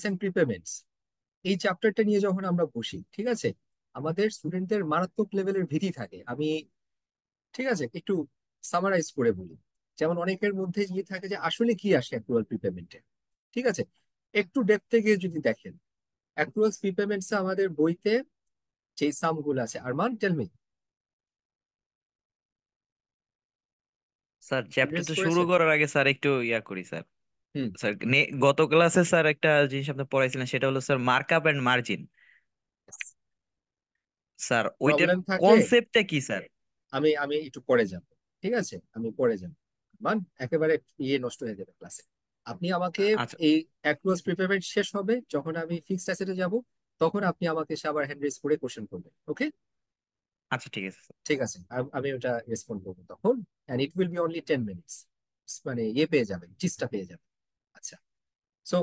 And প্রিপেমেন্টস, এই চ্যাপ্টারটা নিয়ে যখন আমরা বসি, ঠিক আছে, আমাদের স্টুডেন্টদের মারাত্মক লেভেলের ভীতি থাকে। আমি, ঠিক আছে, একটু সামারাইজ করে বলি। যেমন অনেকের মধ্যে ইয়ে থাকে যে আসলে কি আসে অ্যাক্রুয়াল প্রিপেমেন্টে। ঠিক আছে, একটু ডেপথে গিয়ে যদি দেখেন, অ্যাক্রুয়াল প্রিপেমেন্টস আমাদের বইতে যে সাম গুলো আছে, আরমান টেল মি, স্যার হ্যান্ড্রেস চ্যাপ্টারটা শুরু করেছেন? করার আগে স্যার একটু ইয়া করি স্যার। হুম। স্যার গত ক্লাসে স্যার একটা জিনিস আপনি পড়াইছিলেন, সেটা হলো sir markup and margin. Sir ওইটার প্রবলেম থাকলে কনসেপ্টটা কি স্যার? আমি আমি একটু পরে যাব। ঠিক আছে, আমি পরে যাব। মান একেবারে ইয়ে নষ্ট হয়ে যাবে ক্লাসে। আপনি আমাকে আচ্ছা। এই অ্যাক্রুয়াল প্রিপেমেন্ট শেষ হবে যখন আমি ফিক্সড অ্যাসেটে যাব, তখন আপনি আমাকে এসে আবার হ্যান্ড রেজ করে কোশ্চেন করবেন, ওকে? আচ্ছা ঠিক আছে স্যার। ঠিক আছে, আমি ওটা রেসপন্ড করবো তখন। And it will be only 10 minutes, মানে ইয়ে পেয়ে যাবেন, জিসটা পেয়ে যাবেন। আচ্ছা, সো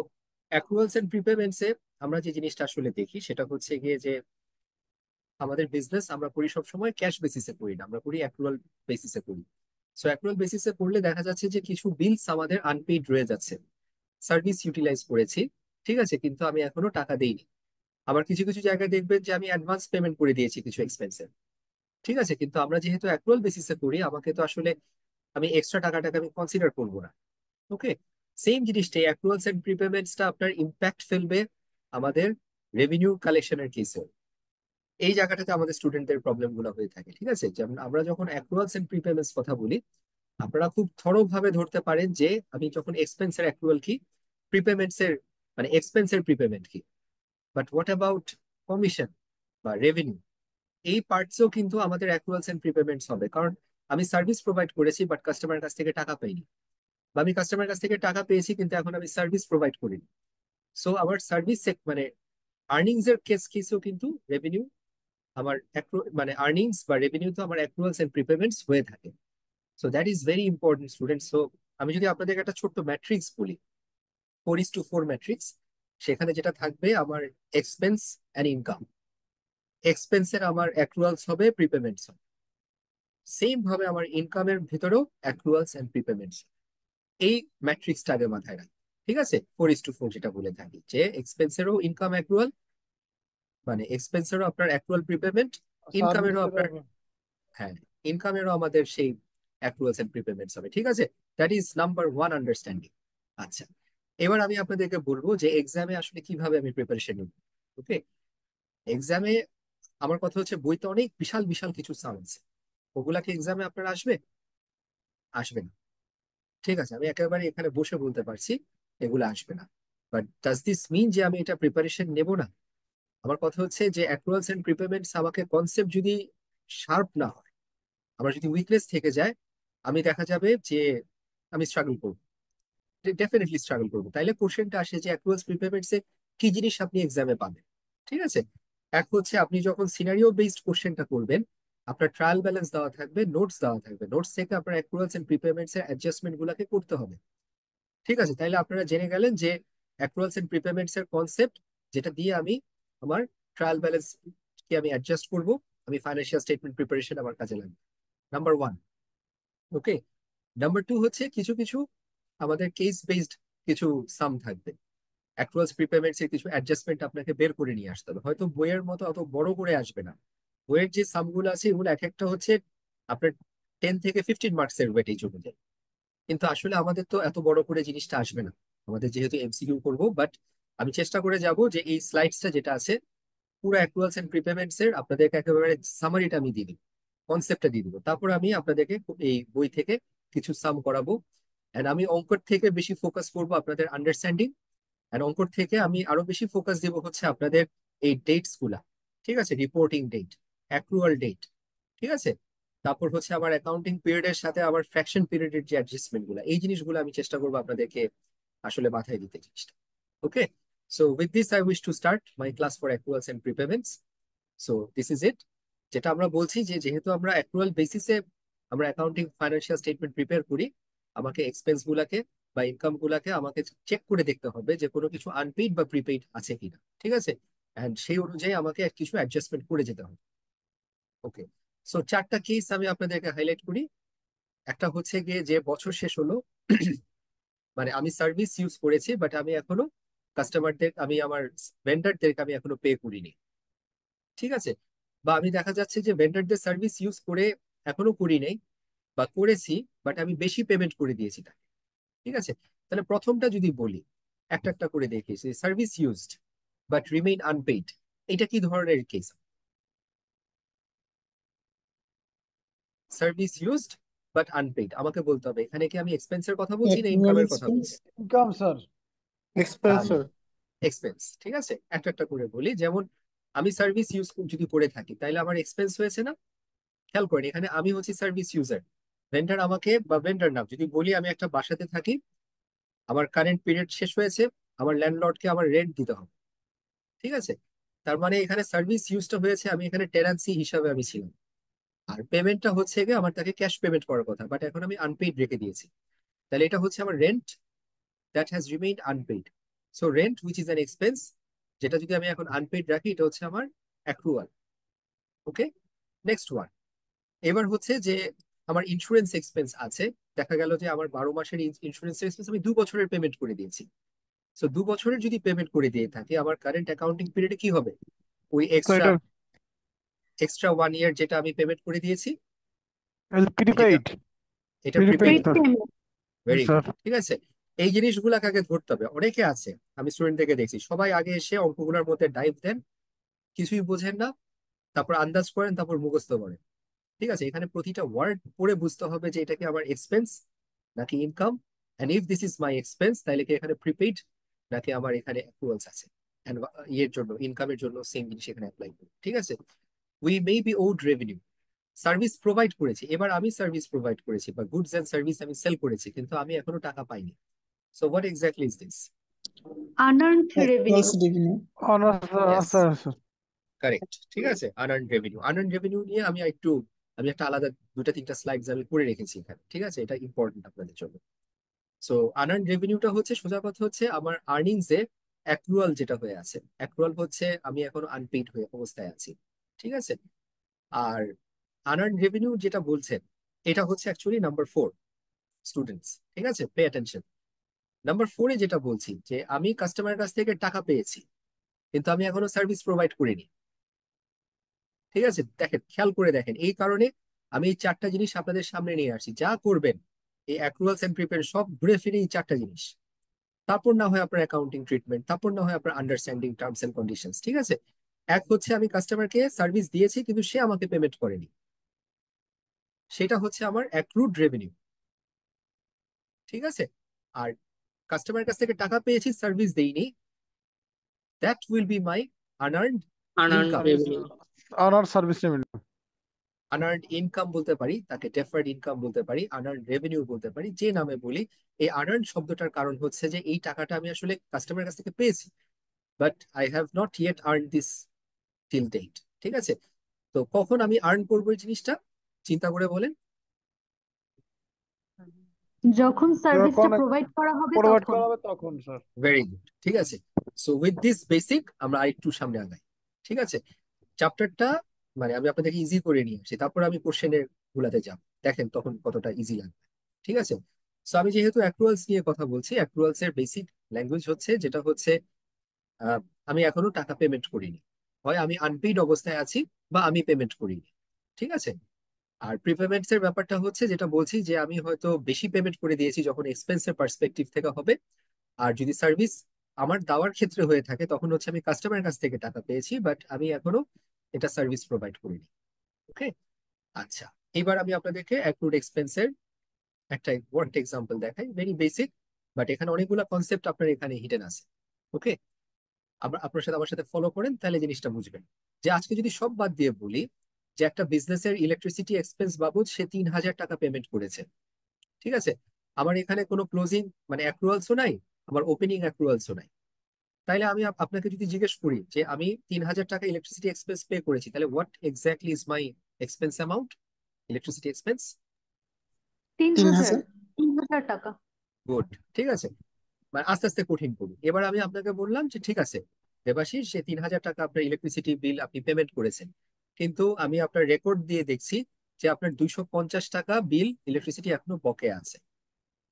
অ্যাক্রুয়ালস এন্ড প্রিপেমেন্টস এ আমরা যে জিনিসটা আসলে দেখি সেটা হচ্ছে গিয়ে যে আমাদের বিজনেস আমরা করি সব সময় ক্যাশ বেসিসে করি না, আমরা করি অ্যাক্রুয়াল বেসিসে করি। সো অ্যাক্রুয়াল বেসিসে করলে দেখা যাচ্ছে যে কিছু বিলস আমাদের আনপেইড রয়ে যাচ্ছে, সার্ভিস ইউটিলাইজ করেছি, ঠিক আছে, কিন্তু আমি এখনো টাকা দেইনি। আবার কিছু কিছু জায়গায় দেখবেন যে আমি অ্যাডভান্স পেমেন্ট করে দিয়েছি কিছু এক্সপেন্সের, ঠিক আছে, কিন্তু আমরা যেহেতু অ্যাক্রুয়াল বেসিসে করি, আমাকে তো আসলে আমি এক্সট্রা টাকাটাকে আমি কনসিডার করবো না। ওকে, সেম জিনিসটাই অ্যাক্রুয়ালস এন্ড প্রিপেমেন্টসটা আপনার ইম্প্যাক্ট ফেলবে আমাদের রেভিনিউ কালেকশনের কেসে। এই জায়গাটাতে আমাদের স্টুডেন্টদের প্রবলেম গুলো হয়ে থাকে। ঠিক আছে, যেমন আমরা যখন অ্যাক্রুয়ালস এন্ড প্রিপেমেন্টস কথা বলি, আপনারা খুব থরো ভাবে ধরতে পারেন যে আমি যখন এক্সপেন্সের অ্যাক্রুয়াল কি, প্রিপেমেন্টস এর মানে এক্সপেন্সের প্রিপেমেন্ট কি। বাট হোয়াট অ্যাবাউট কমিশন বা রেভিনিউ? এই পার্টসও কিন্তু আমাদের অ্যাক্রুয়ালস এন্ড প্রিপেমেন্টস হবে, কারণ আমি সার্ভিস প্রোভাইড করেছি বাট কাস্টমারের কাছ থেকে টাকা পাইনি, বা আমি কাস্টমারের কাছ থেকে টাকা পেয়েছি কিন্তু এখন আমি সার্ভিস প্রোভাইড করিনি। সো আমার সার্ভিস মানে আর্নিংস এর কেসেও কিন্তু রেভিনিউ আমার মানে আর্নিংস বা রেভিনিউ তো আমার অ্যাক্রুয়ালস এন্ড প্রিপেমেন্টস হয়ে থাকে। So that is very important student. So আমি যদি আপনাদের একটা ছোট্ট ম্যাট্রিক্স বলি, 4:4 ম্যাট্রিক্স, সেখানে যেটা থাকবে আমার এক্সপেন্স অ্যান্ড ইনকাম। এক্সপেন্সের আমার অ্যাক্রুয়ালস হবে, প্রিপেমেন্টস হবে। সেম ভাবে আমার ইনকামের ভিতরেও অ্যাক্রুয়ালস এন্ড প্রিপেমেন্টস। এই ম্যাট্রিক্সটা আগে মাথায় রাখি। ঠিক আছে, 4:4 যেটা বলে থাকি যে এক্সপেন্সেরও ইনকাম অ্যাক্রুয়াল, মানে এক্সপেন্সেরও আপনার অ্যাক্রুয়াল প্রিপেমেন্ট, ইনকামেরও আপনার, হ্যাঁ, ইনকামেরও আমাদের সেই অ্যাক্রুয়ালস এন্ড প্রিপেমেন্টস হবে। ঠিক আছে, that is number one understanding. আচ্ছা, এবার আমি আপনাদেরকে বলবো যে এক্সামে আসলে কিভাবে আমি প্রিপারেশন নিব। ওকে, এক্সামে আমার কথা হচ্ছে বইতে অনেক বিশাল বিশাল কিছু সাম আছে, ওগুলাকে এক্সামে আপনার আসবে? আসবে না। ঠিক আছে, আমি একেবারে এখানে বসে বলতে পারছি এগুলো আসবে না। বাট ডাজ দিস মিন যে আমি এটা প্রিপারেশন নেব না? আমার কথা হচ্ছে যে অ্যাক্রুয়ালস এন্ড প্রিপেমেন্টস আমাকে কনসেপ্ট যদি শার্প না হয়, আমার যদি উইকনেস থেকে যায়, আমি দেখা যাবে যে আমি স্ট্রাগল করবো, ডেফিনেটলি স্ট্রাগল করবো। তাইলে কোশ্চেনটা আসে যে অ্যাক্রুয়ালস প্রিপেমেন্টস এ কি জিনিস আপনি এক্সামে পাবেন। ঠিক আছে, এক হচ্ছে আপনি যখন সিনারিও বেসড কোশ্চেনটা করবেন, আপনার ট্রায়াল ব্যালেন্স দেওয়া থাকবে, নোটস দেওয়া থাকবে, নোটস থেকে আপনার অ্যাক্রুয়ালস এন্ড প্রিপেমেন্টস এর অ্যাডজাস্টমেন্ট গুলাকে করতে হবে। ঠিক আছে, তাইলে আপনারা জেনে গেলেন যে অ্যাক্রুয়ালস এন্ড প্রিপেমেন্টস এর কনসেপ্ট, যেটা দিয়ে আমি আমার ট্রায়াল ব্যালেন্স কে আমি অ্যাডজাস্ট করব, আমি ফাইন্যান্সিয়াল স্টেটমেন্ট প্রিপারেশন আমার কাজে লাগবে। Number one. Okay, number two হচ্ছে কিছু কিছু আমাদের কেস বেসড কিছু সাম থাকবে। অ্যাক্রুয়ালস প্রিপেমেন্টস এর কিছু অ্যাডজাস্টমেন্ট আপনাকে বের করে নিয়ে আসতে হবে, হয়তো বইয়ের মতো অত বড় করে আসবে না। বইয়ের যে সামগুলো আছে এগুলো এক একটা হচ্ছে আপনার 10 থেকে 15 মার্কসের ওয়েটেজ অনুযায়ী, কিন্তু আসলে আমাদের তো এত বড় করে জিনিসটা আসবে না, আমাদের যেহেতু এমসিকিউ করব। বাট আমি চেষ্টা করে যাব যে এই স্লাইডসটা যেটা আছে পুরো অ্যাক্রুয়ালস এন্ড প্রিপেমেন্টস এর আপনাদেরকে একেবারে সামারিটা আমি দিয়ে দিব, কনসেপ্টটা দিয়ে দিব, তারপর আমি আপনাদেরকে এই বই থেকে কিছু সাম করাবো। এন্ড আমি অঙ্কর থেকে বেশি ফোকাস করব আপনাদের আন্ডারস্ট্যান্ডিং, এন্ড অঙ্কর থেকে আমি আরো বেশি ফোকাস দিব হচ্ছে আপনাদের এই ডেটস গুলা। ঠিক আছে, রিপোর্টিং ডেট, অ্যাক্রুয়াল ডেট, ঠিক আছে, তারপর হচ্ছে আমার অ্যাকাউন্টিং পিরিয়ডের সাথে আবার ফ্র্যাকশন পিরিয়ডের যে অ্যাডজাস্টমেন্ট গুলো, এই জিনিসগুলো আমি চেষ্টা করবো আপনাদেরকে আসলে মাথায় দিতে জিনিসটা। Okay, so with this I wish to start my class for accruals and prepayments. So this is it. যেটা আমরা বলছি যে যেহেতু আমরা অ্যাক্রুয়াল বেসিসে আমরা অ্যাকাউন্টিং ফাইন্যান্সিয়াল স্টেটমেন্ট প্রিপেয়ার করি, আমাকে এক্সপেন্স গুলাকে বা ইনকাম গুলাকে আমাকে চেক করে দেখতে হবে যে কোনো কিছু আনপেইড বা প্রিপেইড আছে কিনা। ঠিক আছে, এন্ড সেই অনুযায়ী আমাকে কিছু অ্যাডজাস্টমেন্ট করে যেতে হবে। ওকে, সো চারটা কেস আমি আপনাদেরকে হাইলাইট করি। একটা হচ্ছে গিয়ে যে বছর শেষ হলো, মানে আমি সার্ভিস ইউজ করেছি বাট আমি এখনো কাস্টমারদের আমি আমার ভেন্ডারদেরকে আমি এখনো পে করিনি, ঠিক আছে? বা আমি দেখা যাচ্ছে যে ভেন্ডারদের সার্ভিস ইউজ করে এখনো করি নাই, বা করেছি বাট আমি বেশি পেমেন্ট করে দিয়েছি তাকে, ঠিক আছে? তাহলে প্রথমটা যদি বলি, একটা একটা করে দেখিয়েছি, service used but remain unpaid, এটা কি ধরনের case? Service used but unpaid, আমাকে বলতে হবে এখানে কি আমি এক্সপেন্সের কথা বলছি না Annual ইনকামের কথা expense, বলছি? Income sir. expense, sir. Expense, ঠিক আছে, একটা একটা করে বলি। যেমন আমি সার্ভিস ইউজ যদি করে থাকি তাহলে আমার এক্সপেন্স হয়েছে না? খেয়াল করেন, এখানে আমি হচ্ছি সার্ভিস ইউজার, ভেন্ডার আমাকে, বা ভেন্ডার নাম যদি বলি, আমি একটা বাসাতে থাকি, আমার কারেন্ট পিরিয়ড শেষ হয়েছে, আমার ল্যান্ডলর্ডকে আমার রেন্ট দিতে হবে, ঠিক আছে? তার মানে এখানে সার্ভিস ইউজটা হয়েছে, আমি এখানে টেনান্সি হিসাবে আমি ছিলাম, আর পেমেন্টটা হচ্ছে গিয়ে আমার তাকে ক্যাশ পেমেন্ট করার কথা, বাট এখন আমি আনপেইড রেখে দিয়েছি। তাহলে এটা হচ্ছে আমার rent that has remained unpaid. So rent which is an expense, যেটা যদি আমি এখন আনপেইড রাখি, এটা হচ্ছে আমার অ্যাক্রুয়াল। ওকে, নেক্সট ওয়ান। এবার হচ্ছে যে আমার ইন্স্যুরেন্স এক্সপেন্স আছে, দেখা গেল যে আমার 12 মাসের ইন্স্যুরেন্স এক্সপেন্স আমি 2 বছরের পেমেন্ট করে দিয়েছি। সো 2 বছরের যদি পেমেন্ট করে দিয়ে থাকি, আমার কারেন্ট অ্যাকাউন্টিং পিরিয়ডে কি হবে? ওই তো এক্সট্রা এটা এক্সট্রা 1 ইয়ার যেটা আমি পেমেন্ট করে দিয়েছি, এটাকে, প্রিপেইড, এটা প্রিপেইড প্রিপেইড পেইড স্যার। হবে। পেমেন্ট। ভেরি স্যার, গুড, ঠিক আছে। এই জিনিসগুলোকে আগে ধরতে হবে। অনেকে আছে, আমি স্টুডেন্টদেরকে দেখছি, সবাই আগে এসে অঙ্কগুলোর মধ্যে ডাইভ দেন, কিছুই বোঝেন না, তারপর আন্দাজ করেন, তারপর মুখস্থ করেন, ঠিক আছে? এখানে প্রতিটা ওয়ার্ড পড়ে বুঝতে হবে যে এটা কি আমার এক্সপেন্স নাকি income, and if this is my expense, তাহলে কি এখানে প্রিপেইড নাকি আমার এখানে অ্যাক্রুয়ালস আছে। এন্ড ইয়ের জন্য, ইনকামের জন্য সেম জিনিস এখানে অ্যাপ্লাই করি, ঠিক আছে? We may be owed revenue, service provide করেছি, এবার আমি সার্ভিস প্রোভাইড করেছি বা গুডস এন্ড সার্ভিস আমি সেল করেছি, কিন্তু আমি এখনো টাকা পাইনি। So what exactly is this? Unearned revenue. False revenue. অনার্স ইয়েস, স্যার, স্যার। কারেক্ট, ঠিক আছে। আনআর্নড রেভিনিউ, আনআর্নড রেভিনিউ নিয়ে আমি একটা আলাদা দুটা তিনটা স্লাইডস আমি করে রেখেছি এখানে, ঠিক আছে? এটা ইম্পর্টেন্ট আপনাদের জন্য। সো আনআর্নড রেভিনিউটা হচ্ছে, সোজা কথা হচ্ছে, আমার আর্নিংস এ অ্যাক্রুয়াল যেটা হয়ে আছে, অ্যাক্রুয়াল হচ্ছে আমি এখনো আনপেইড হয়ে অবস্থায় আছি, ঠিক আছে? আর আনআর্নড রেভিনিউ যেটা বলছেন, এটা হচ্ছে অ্যাকচুয়ালি নাম্বার 4, স্টুডেন্টস, ঠিক আছে, পে অ্যাটেনশন। নাম্বার 4-এ যেটা বলছি যে আমি কাস্টমারের কাছ থেকে টাকা পেয়েছি, কিন্তু আমি এখনো সার্ভিস প্রোভাইড করিনি, ঠিক আছে? দেখেন, খেয়াল করে দেখেন, এই কারণে আমি এই 4টা জিনিস আপনাদের সামনে নিয়ে আসছি। যা করবেন, এই অ্যাক্রুয়ালস এন্ড প্রিপেয়ার সব ঘুরে ফিরে এই 4টা জিনিস, তারপর না হয় আপনার অ্যাকাউন্টিং ট্রিটমেন্ট, তারপর না হয় আপনার আন্ডারস্ট্যান্ডিং টার্মস এন্ড কন্ডিশনস, ঠিক আছে? এক হচ্ছে আমি কাস্টমারকে সার্ভিস দিয়েছি কিন্তু সে আমাকে পেমেন্ট করেনি, সেটা হচ্ছে আমার অ্যাক্রুড রেভিনিউ, ঠিক আছে? আর কাস্টমারের কাছ থেকে টাকা পেয়েছি, সার্ভিস দেইনি, that will be my unearned unearned income. Revenue. Honours service revenue. Unearned income বলতে পারি, তাকে ডেফার্ড ইনকাম বলতে পারি, আনআর্নড রেভিনিউ বলতে পারি, যে নামে বলি। এই আনআর্নড শব্দটার কারণ হচ্ছে যে এই টাকাটা আমি আসলে কাস্টমারের কাছ থেকে পেয়েছি, but I have not yet earn this till date, ঠিক আছে? তো কখন আমি আর্ন করবো এই জিনিসটা, চিন্তা করে বলেন। যখন সার্ভিসটা যখন প্রোভাইড করা হবে প্রোভাইড তখন। করা হবে তখন স্যার। ভেরি গুড, ঠিক আছে। সো উইথ দিস বেসিক আমরা আরেকটু সামনে আগাই, ঠিক আছে? চ্যাপ্টারটা মানে আমি আপনাদেরকে ইজি করে নিয়ে আসি, তারপর আমি কোশ্চেনের গুলাতে যাব, দেখেন তখন কতটা ইজি লাগবে, ঠিক আছে? সো আমি যেহেতু অ্যাক্রুয়ালস নিয়ে কথা বলছি, অ্যাক্রুয়ালস এর বেসিক ল্যাঙ্গুয়েজ হচ্ছে, যেটা হচ্ছে আহ, আমি এখনো টাকা পেমেন্ট করিনি, হয় আমি আনপেইড অবস্থায় আছি, বা আমি পেমেন্ট করিনি, ঠিক আছে? আর প্রিপেমেন্টস এর ব্যাপারটা হচ্ছে, যেটা বলছি যে আমি হয়তো বেশি পেমেন্ট করে দিয়েছি যখন এক্সপেন্সের পার্সপেক্টিভ থেকে হবে, আর যদি সার্ভিস আমার দেওয়ার ক্ষেত্রে হয়ে থাকে, তখন হচ্ছে আমি কাস্টমারের কাছ থেকে টাকা পেয়েছি বাট আমি এখনো এটা সার্ভিস প্রোভাইড করিনি। ওকে, আচ্ছা। এবার আমি আপনাদেরকে অ্যাক্রুড এক্সপেন্সের একটা ওয়ার্ক এক্সাম্পল দেখাই, ভেরি বেসিক, বাট এখানে অনেকগুলো কনসেপ্ট আপনার এখানে হিডেন আছে। ওকে, আপনার সাথে আমার সাথে ফলো করেন, তাহলে জিনিসটা বুঝবেন। যে আজকে যদি সব বাদ দিয়ে বলি যে একটা বিজনেসের ইলেকট্রিসিটি এক্সপেন্স বাবদ সে 3,000 টাকা পেমেন্ট করেছে, ঠিক আছে? আমার এখানে কোনো ক্লোজিং মানে অ্যাক্রুয়ালসও নাই, আমার ওপেনিং অ্যাক্রুয়ালসও নাই। তাইলে আমি আপনাকে যদি জিজ্ঞেস করি যে আমি 3,000 টাকা ইলেকট্রিসিটি এক্সপেন্স পে করেছি, তাহলে what exactly is my expense amount, electricity expense? 3,000। 3,000. 3,000 টাকা। গুড, ঠিক আছে। মানে আস্তে আস্তে কঠিন করি। এবার আমি আপনাকে বললাম যে ঠিক আছে দেবাশিস, সে 3,000 টাকা আপনার ইলেকট্রিসিটি বিল আপনি পেমেন্ট করেছেন, কিন্তু আমি আপনার রেকর্ড দিয়ে দেখছি যে আপনার 250 টাকা বিল ইলেকট্রিসিটি এখনো বকেয়া আছে,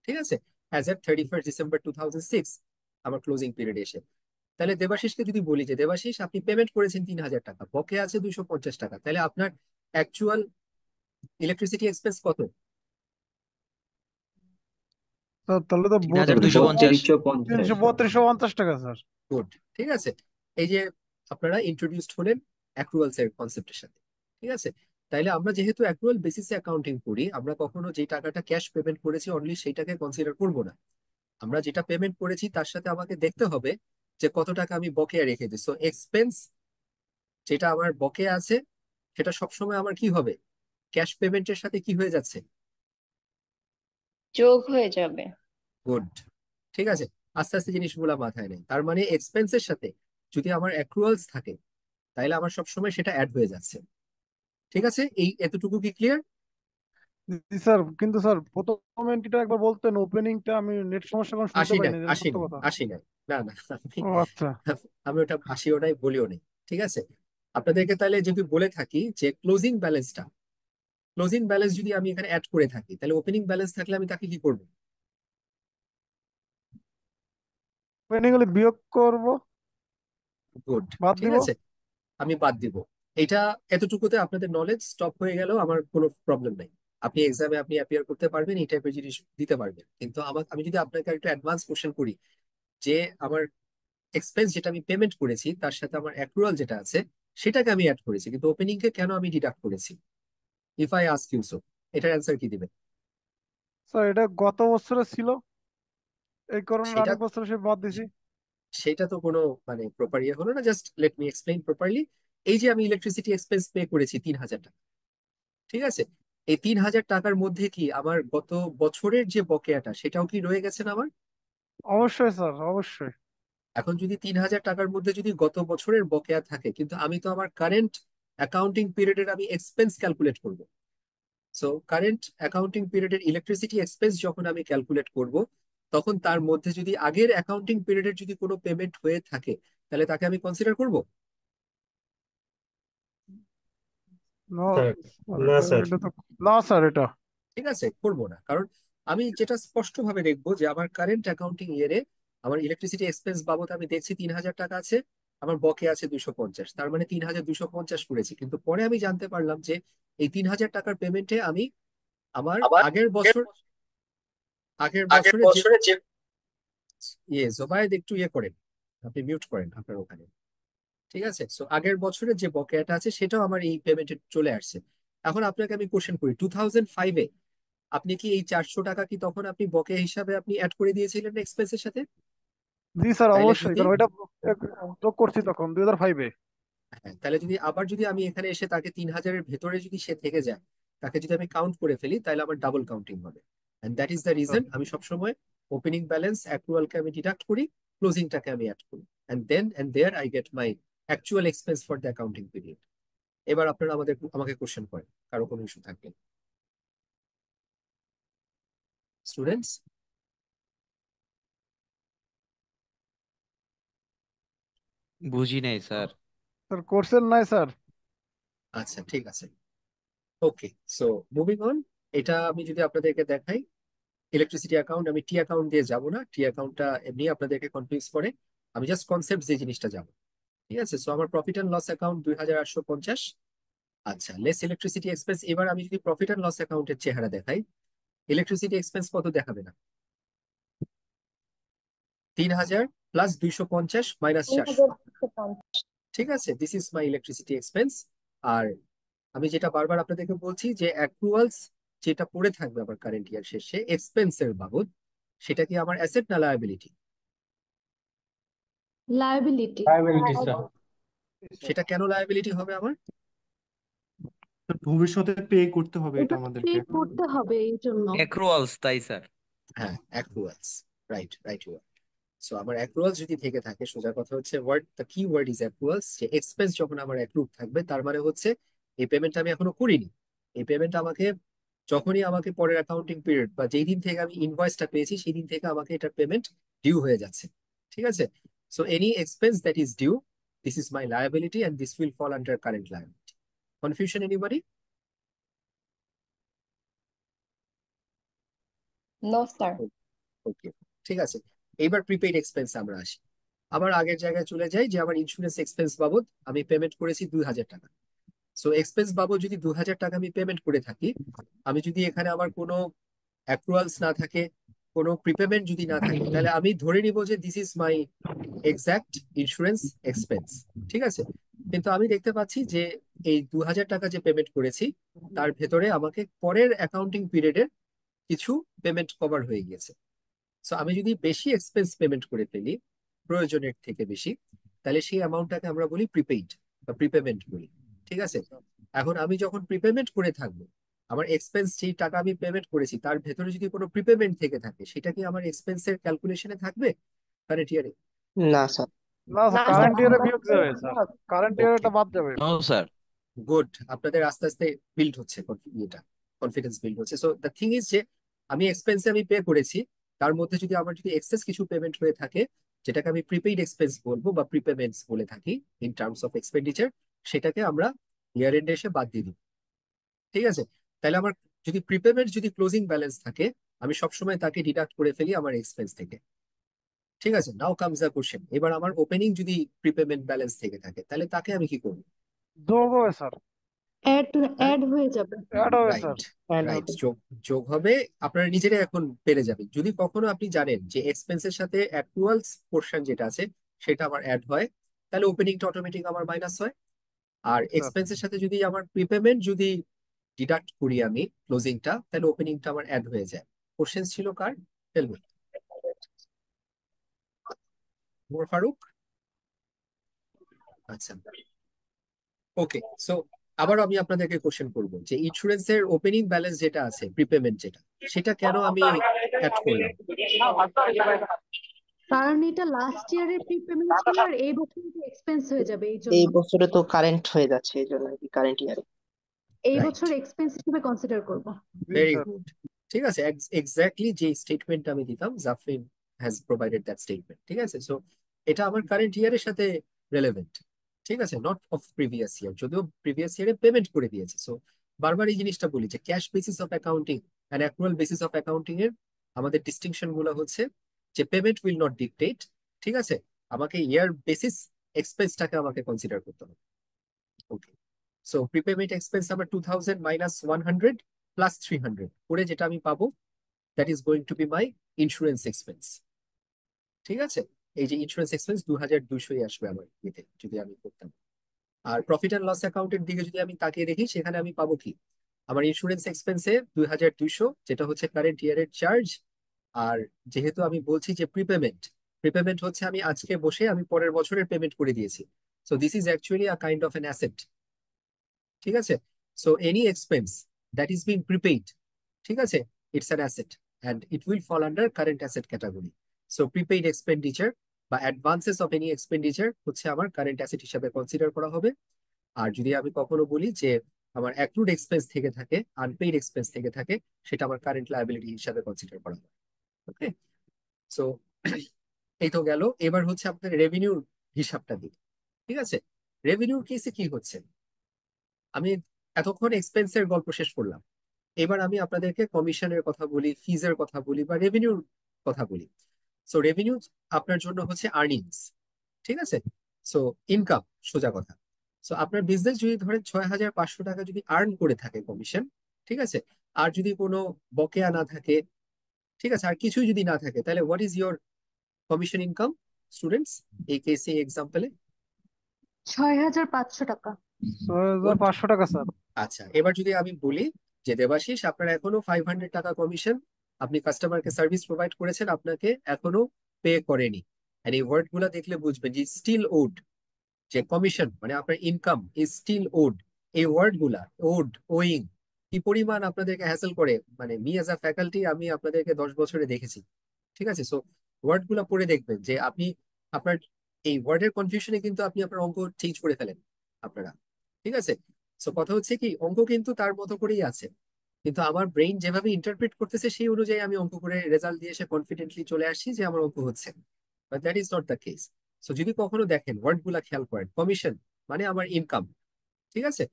ঠিক আছে? অ্যাজ এট 31st December 2006। আমার ক্লোজিং পিরিয়ডে এসে। তাহলে দেবাশিসকে যদি বলি যে দেবাশিস আপনি পেমেন্ট করেছেন 3,000 টাকা, বকেয়া আছে 250 টাকা, তাহলে আপনার অ্যাকচুয়াল ইলেকট্রিসিটি এক্সপেন্স কত? স্যার তাহলে তো 3,250। 3250। 33250 টাকা স্যার। গুড, ঠিক আছে। এই যে আপনারা ইন্ট্রোডিউসড হলেন অ্যাক্রুয়ালস এর কনসেপ্টের সাথে, ঠিক আছে। তাইলে আমরা যেহেতু অ্যাক্রুয়াল বেসিসে অ্যাকাউন্টিং করি, আমরা কখনো যে টাকাটা ক্যাশ পেমেন্ট করেছি অনলি সেইটাকে কনসিডার করব না। আমরা যেটা পেমেন্ট করেছি তার সাথে আমাকে দেখতে হবে যে কত টাকা আমি বকেয়া রেখে দিই। সো এক্সপেন্স যেটা আমার বকেয়া আছে সেটা সবসময় আমার কি হবে, ক্যাশ পেমেন্টের সাথে কি হয়ে যাচ্ছে, যোগ হয়ে যাবে। গুড, ঠিক আছে। আস্তে আস্তে জিনিসগুলো মাথায় নেই, তার মানে এক্সপেন্সের সাথে যদি আমার অ্যাক্রুয়ালস থাকে তাহলে আমার সবসময় সেটা অ্যাড হয়ে যাচ্ছে। ঠিক আছে, এই এতটুকু কি ক্লিয়ার? জি স্যার, কিন্তু স্যার প্রথম এন্ট্রিটা একবার বলতেন, ওপেনিংটা আমি নেট সমস্যার কারণে শুনতে আসি পাই নাই, না, যেন আসি সত্য নাই, কথা। আসি নাই, না না, আমি ও আচ্ছা। আমি ওটা আসিও নাই বলিও নাই। ঠিক আছে, আপনাদেরকে তাহলে যদি বলে থাকি যে ক্লোজিং ব্যালেন্স যদি আমি এখানে অ্যাড করে থাকি, তাহলে ওপেনিং ব্যালেন্স থাকলে আমি তাকে কি করবো? ওপেনিং হলে বিয়োগ করব, গুড, বাদ ঠিক দিব। আছে, আমি বাদ দিব। এটা এতটুকুতে আপনাদের নলেজ স্টপ হয়ে গেল, আমার কোনো প্রবলেম নাই। আপনি এক্সামে আপনি অ্যাপিয়ার করতে পারবেন, এই টাইপের জিনিস দিতে পারবেন। কিন্তু আমি যদি আপনাকে একটু অ্যাডভান্স কোশ্চেন করি যে আমার এক্সপেন্স যেটা আমি পেমেন্ট করেছি তার সাথে আমার অ্যাক্রুয়াল যেটা আছে সেটাকে আমি অ্যাড করেছি, কিন্তু ওপেনিং কে কেন আমি ডিডাক্ট করেছি? If I ask you so, এটার অ্যান্সার কি দিবেন? স্যার এটা গত বছরে ছিল, এই কারণে সেটা আরেক বছর সে বাদ দিছি। সেটা তো কোনো মানে প্রপার ইয়ে হলো না। Just let me explain properly. এই যে আমি ইলেকট্রিসিটি এক্সপেন্স পে করেছি 3,000 টাকা, ঠিক আছে, এই 3,000 টাকার মধ্যে কি আমার গত বছরের যে বকেয়াটা সেটাও কি রয়ে গেছে না আমার? অবশ্যই স্যার, অবশ্যই। এখন যদি 3,000 টাকার মধ্যে যদি গত বছরের বকেয়া থাকে, কিন্তু আমি তো আমার কারেন্ট অ্যাকাউন্টিং পিরিয়ডের আমি এক্সপেন্স ক্যালকুলেট করব। সো কারেন্ট অ্যাকাউন্টিং পিরিয়ডের ইলেকট্রিসিটি এক্সপেন্স যখন আমি ক্যালকুলেট করব, তখন তার মধ্যে যদি আগের অ্যাকাউন্টিং পিরিয়ডের যদি কোনো পেমেন্ট হয়ে থাকে তাহলে তাকে আমি কনসিডার করব? না স্যার, স্যার, না এটা স্যার। এটা তো না স্যার, এটা ঠিক আছে, করবো না, কারণ আমি যেটা স্পষ্ট ভাবে দেখবো যে আমার কারেন্ট অ্যাকাউন্টিং ইয়ারে আমার ইলেকট্রিসিটি এক্সপেন্স বাবদ আমি দেখছি 3,000 টাকা আছে, আমার বকে আছে 250, তার মানে 3,250 করেছি। কিন্তু পরে আমি জানতে পারলাম যে এই 3,000 টাকার পেমেন্টে আমি আমার আবার আগের আগের বছরে যে বছরে যে জোবায়েদ একটু করেন, আপনি মিউট করেন আপনার ওখানে। ঠিক আছে, সো আগের বছরের যে বকেয়াটা আছে সেটাও আমার এই পেমেন্টে চলে আসছে। এখন আপনাকে আমি কোশ্চেন করি, 2005-এ আপনি কি এই 400 টাকা কি তখন আপনি বকেয়া হিসাবে আপনি অ্যাড করে দিয়েছিলেন এক্সপেন্সের সাথে? জি স্যার, তাইলে অবশ্যই, যদি কারণ এটা যোগ করছি তখন 2005-এ। হ্যাঁ, তাহলে যদি আবার যদি আমি এখানে এসে তাকে 3,000-এর ভেতরে যদি সে থেকে যায়, তাকে যদি আমি কাউন্ট করে ফেলি তাহলে আমার ডাবল কাউন্টিং হবে। And that is the reason আমি সবসময় ওপেনিং ব্যালেন্স অ্যাক্রুয়ালকে আমি ডিডাক্ট করি, ক্লোজিংটাকে আমি অ্যাড করি, and there I get my actual expense for the accounting period. এবার আপনারা আমাকে কোশ্চেন করেন, কারো কোনো ইস্যু থাকলে। স্টুডেন্টস, বুঝি নাই স্যার। স্যার কোর্সের নাই স্যার। আচ্ছা ঠিক আছে, ওকে। সো মুভিং অন, এটা আমি যদি আপনাদেরকে দেখাই ইলেকট্রিসিটি অ্যাকাউন্ট, আমি টি অ্যাকাউন্ট দিয়ে যাব না, টি অ্যাকাউন্টটা এমনি আপনাদেরকে কনফিউজ করে। আমি জাস্ট কনসেপ্ট যে জিনিসটা যাব। ঠিক আছে, সো আমার প্রফিট অ্যান্ড লস অ্যাকাউন্ট 2,850। আচ্ছা, লেস ইলেকট্রিসিটি এক্সপেন্স। এবার আমি যদি প্রফিট অ্যান্ড লস অ্যাকাউন্টের চেহারা দেখাই, ইলেকট্রিসিটি এক্সপেন্স কত দেখাবে না? 3,000 প্লাস 250 মাইনাস 400। 3,250। ঠিক আছে, this is my electricity expense. আর আমি যেটা বারবার আপনাদেরকে বলছি যে অ্যাক্রুয়ালস যেটা পড়ে থাকবে আমার কারেন্ট ইয়ার শেষে এক্সপেন্সের বাবদ, সেটা কি আমার অ্যাসেট না লায়াবিলিটি? লায়াবিলিটি। Liability sir. সেটা কেন লায়াবিলিটি হবে আমার? ভবিষ্যতে পে করতে হবে এটা এটা পে আমাদেরকে। করতে হবে এই জন্য। অ্যাক্রুয়ালস, তাই স্যার। হ্যাঁ, অ্যাক্রুয়ালস, রাইট রাইট ওয়ার্ড। সো আমার অ্যাক্রুয়ালস যদি থেকে থাকে, সোজা কথা হচ্ছে ওয়ার্ড, দ্য কি ওয়ার্ড ইজ অ্যাক্রুয়ালস, যে এক্সপেন্স যখন আমার অ্যাক্রুড থাকবে তার মানে হচ্ছে এই পেমেন্ট আমি এখনো করিনি। এই পেমেন্ট আমাকে যখনই আমাকে পরের অ্যাকাউন্টিং পিরিয়ড বা যেই দিন থেকে আমি ইনভয়েসটা পেয়েছি সেই দিন থেকে আমাকে এটার পেমেন্ট ডিউ হয়ে যাচ্ছে। ঠিক আছে, so any expense that is due, this is my liability and this will fall under current liability. Confusion anybody? No sir. Okay, ঠিক আছে। এইবার প্রিপেইড এক্সপেন্স আমরা আসি। আবার আগের জায়গায় চলে যাই যে আমার ইন্স্যুরেন্স এক্সপেন্স বাবদ আমি পেমেন্ট করেছি 2,000 টাকা। সো এক্সপেন্স বাবদ যদি 2,000 টাকা আমি পেমেন্ট করে থাকি, আমি যদি এখানে আমার কোনো অ্যাক্রুয়ালস না থাকে, কোনো প্রিপেমেন্ট যদি না থাকে, তাহলে আমি ধরে নিব যে this is my exact insurance expense. ঠিক আছে, কিন্তু আমি দেখতে পাচ্ছি যে এই 2,000 টাকা যে পেমেন্ট করেছি তার ভেতরে আমাকে পরের অ্যাকাউন্টিং পিরিয়ডের কিছু পেমেন্ট কভার হয়ে গিয়েছে। সো আমি যদি বেশি এক্সপেন্স পেমেন্ট করে ফেলি, প্রয়োজনের থেকে বেশি, তাহলে সেই অ্যামাউন্টটাকে আমরা বলি প্রিপেইড বা প্রিপেমেন্ট বলি। ঠিক আছে, এখন আমি যখন প্রিপেমেন্ট করে থাকবো, আমার এক্সপেন্স যেই টাকা আমি পেমেন্ট করেছি তার ভেতরে যদি কোনো প্রিপেমেন্ট থেকে থাকে, সেটা কি আমার এক্সপেন্সের ক্যালকুলেশনে থাকবে কারেন্ট ইয়ারে? না স্যার। না স্যার, না স্যার। কারেন্ট ইয়ারে বিয়োগ যাবে স্যার, কারেন্ট ইয়ারে ওকে, এটা বাদ যাবে। No sir. গুড, আপনাদের আস্তে আস্তে বিল্ড হচ্ছে এটা, কনফিডেন্স বিল্ড হচ্ছে। সো দ্য থিং ইজ যে আমি এক্সপেন্সে আমি পে করেছি, তার মধ্যে যদি আমার যদি এক্সেস কিছু পেমেন্ট হয়ে থাকে, যেটাকে আমি প্রিপেইড এক্সপেন্স বলবো বা প্রিপেমেন্টস বলে থাকি ইন টার্মস অফ এক্সপেন্ডিচার, সেটাকে আমরা ইয়ার এন্ডে এসে বাদ দিয়ে দিই। ঠিক আছে, তাহলে আমার যদি প্রিপেমেন্ট যদি ক্লোজিং ব্যালেন্স থাকে, আমি সবসময় তাকে ডিডাক্ট করে ফেলি আমার এক্সপেন্স থেকে। ঠিক আছে, নাও কামস দ্য কোশ্চেন, এবার আমার ওপেনিং যদি প্রিপেমেন্ট ব্যালেন্স থেকে থাকে, তাহলে তাকে আমি কি করবো? যোগ হবে স্যার, অ্যাড হ্যাঁ, অ্যাড হয়ে যাবে। অ্যাড হবে স্যার। রাইট, অ্যাড রাইট, হবে। যোগ যোগ হবে। আপনারা নিজেরাই এখন পেরে যাবেন। যদি কখনো আপনি জানেন যে এক্সপেন্সের সাথে অ্যাক্রুয়ালস পোর্শন যেটা আছে সেটা আমার অ্যাড হয়, তাহলে ওপেনিংটা অটোমেটিক আমার মাইনাস হয়। আর স্যার এক্সপেন্সের সাথে যদি আমার প্রিপেমেন্ট যদি ডিডাক্ট করি আমি ক্লোজিংটা, তাহলে ওপেনিংটা আমার অ্যাড হয়ে যায়। কোশ্চেন ছিল কার? Tell me. মোর ফারুক? আচ্ছা, ওকে। সো আবার আমি আপনাদেরকে কোশ্চেন করবো যে ইন্স্যুরেন্সের ওপেনিং ব্যালেন্স যেটা আছে প্রিপেমেন্ট যেটা, সেটা কেন আমি অ্যাড করলাম? কারণ এটা লাস্ট ইয়ারের প্রিপেমেন্ট ছিল, আর এই বছর এক্সপেন্স হয়ে যাবে এই জন্য। এই বছরে তো কারেন্ট হয়ে যাচ্ছে, এই জন্য আর কি কারেন্ট ইয়ারে। এই রাইট, বছর এক্সপেন্স হিসেবে কনসিডার করব। জি ভেরি স্যার। গুড। ঠিক আছে, এক্স্যাক্টলি যে স্টেটমেন্ট আমি দিতাম, Jafrin has provided that statement. ঠিক আছে, সো এটা আমার কারেন্ট ইয়ারের সাথে রেলেভেন্ট। ঠিক আছে, নট অফ প্রিভিয়াস ইয়ার, যদিও প্রিভিয়াস ইয়ারে পেমেন্ট করে দিয়েছে। সো বারবার এই জিনিসটা বলি যে cash basis of accounting and accrual basis of accounting এর আমাদের ডিস্টিংশন গুলো হচ্ছে যে পেমেন্ট উইল নট ডিকটেট। ঠিক আছে, আমাকে ইয়ার বেসিস এক্সপেন্সটাকে আমাকে কনসিডার করতে হবে। ওকে, সো প্রিপেমেন্ট এক্সপেন্স আমার 2,000 মাইনাস 100 প্লাস 300 করে যেটা আমি পাবো, that is going to B my insurance expense. ঠিক আছে, এই যে ইন্স্যুরেন্স এক্সপেন্স 2,200 আসবে আমার এতে যদি আমি করতাম। আর প্রফিট অ্যান্ড লস অ্যাকাউন্টের দিকে যদি আমি তাকিয়ে দেখি, সেখানে আমি পাবো কি? আমার ইন্স্যুরেন্স এক্সপেন্সে 2,200, যেটা হচ্ছে কারেন্ট ইয়ারের চার্জ। আর যেহেতু আমি বলছি যে প্রিপেমেন্ট, প্রিপেমেন্ট হচ্ছে আমি আজকে বসে আমি পরের বছরের পেমেন্ট করে দিয়েছি। So this is actually a kind of an asset. ঠিক আছে, so any expense that is being prepaid, ঠিক আছে, it's an asset and it will fall under current asset category. So prepaid expenditure বা advances of any expenditure হচ্ছে আমার current asset হিসাবে consider করা হবে। আর যদি আমি কখনো বলি যে আমার অ্যাক্রুড এক্সপেন্স থেকে থাকে, আনপেইড এক্সপেন্স থেকে থাকে, সেটা আমার কারেন্ট লায়াবিলিটি হিসাবে কনসিডার করা হবে। ওকে, সো এই তো গেল। এবার হচ্ছে আপনাদের রেভিনিউর হিসাবটা দিই। ঠিক আছে, রেভিনিউর কেসে কি হচ্ছে? আমি এতক্ষণ এক্সপেন্সের গল্প শেষ করলাম, এবার আমি আপনাদেরকে কমিশনের কথা বলি, ফিজের কথা বলি বা রেভিনিউর কথা বলি। সো রেভিনিউ আপনার জন্য হচ্ছে আর্নিংস। ঠিক আছে, সো ইনকাম, সোজা কথা। সো আপনার বিজনেস যদি ধরেন 6,500 টাকা যদি আর্ন করে থাকে কমিশন, ঠিক আছে, আর যদি কোনো বকেয়া না থাকে, ঠিক আছে, আর কিছুই যদি না থাকে, তাহলে what is your commission income students এই কেসে এক্সাম্পলে? 6,500 টাকা। 6,500 টাকা স্যার। আচ্ছা, এবার যদি আমি বলি যে দেবাশিস আপনার এখনো 500 টাকা কমিশন আপনি কাস্টমারকে সার্ভিস প্রোভাইড করেছেন, আপনাকে এখনো পে করেনি। আর এই ওয়ার্ড গুলা দেখলে বুঝবেন যে স্টিল ওড, যে কমিশন মানে আপনার ইনকাম ইজ স্টিল ওড। এই ওয়ার্ড গুলা ওড, ওয়িং, কি পরিমাণ আপনাদেরকে হ্যাসেল করে, মানে মি অ্যাজ আ ফ্যাকাল্টি আমি আপনাদেরকে 10 বছরে দেখেছি। ঠিক আছে, সো ওয়ার্ড গুলা পড়ে দেখবেন যে আপনি আপনার এই ওয়ার্ডের কনফিউশনে কিন্তু আপনি আপনার অঙ্ক চেঞ্জ করে ফেলেন আপনারা। ঠিক আছে, সো কথা হচ্ছে কি অঙ্ক কিন্তু তার মতো করেই আছে, কিন্তু আমার ব্রেইন যেভাবে ইন্টারপ্রেট করতেছে সেই অনুযায়ী আমি অঙ্ক করে রেজাল্ট দিয়ে এসে কনফিডেন্টলি চলে আসছি যে আমার অঙ্ক হচ্ছে, but that is not the case. So যদি কখনো দেখেন ওয়ার্ড গুলা খেয়াল করেন, কমিশন মানে আমার ইনকাম। ঠিক আছে,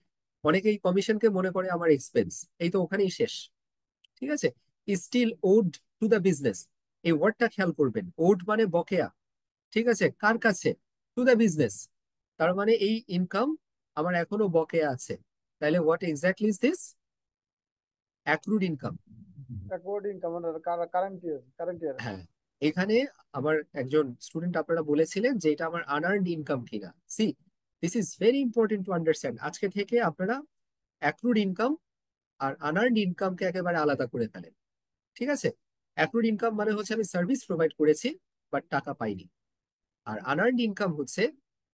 অনেকেই কমিশনকে মনে করে আমার এক্সপেন্স, এই তো ওখানেই শেষ। ঠিক আছে, still owed to the business, এই ওয়ার্ডটা খেয়াল করবেন, ওড মানে বকেয়া, ঠিক আছে, কার কাছে? Two the business. তার মানে এই ইনকাম আমার এখনো বকেয়া আছে। তাহলে what exactly is this? Accrued income. According আমাদের কারেন্ট ইয়ার। হ্যাঁ, এখানে আমার একজন স্টুডেন্ট আপনারা বলেছিলেন যে এটা আমার আনআর্নড ইনকাম কিনা। See, this is very important to understand. আজকে থেকে আপনারা অ্যাক্রুড ইনকাম আর আনআর্নড ইনকামকে একেবারে আলাদা করে ফেলেন, ঠিক আছে? অ্যাক্রুড ইনকাম মানে হচ্ছে আমি সার্ভিস প্রোভাইড করেছি বাট টাকা পাইনি। আর আনআর্নড ইনকাম হচ্ছে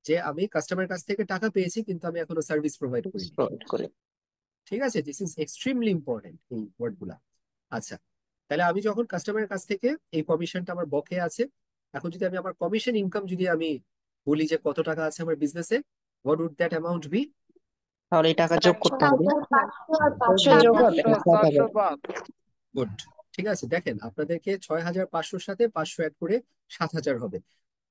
যে আমি কাস্টমারের কাছ থেকে টাকা পেয়েছি কিন্তু আমি এখনো সার্ভিস প্রোভাইড করিনি, প্রোভাইড করে। ঠিক আছে? দিস ইজ এক্সট্রিমলি ইম্পর্টেন্ট এই ওয়ার্ড গুলা। আচ্ছা, তাহলে আমি যখন কাস্টমারের কাছ থেকে এই কমিশনটা আমার বকেয়া আছে, এখন যদি আমি আমার কমিশন ইনকাম যদি আমি বলি যে কত টাকা আছে আমার বিজনেসে, what would that amount be? তাহলে এই টাকা যোগ করতে হবে। 500 আর 500 যোগ হবে। 400 405। গুড, ঠিক আছে। দেখেন আপনাদেরকে 6,500-র সাথে 500 অ্যাড করে 7,000 হবে।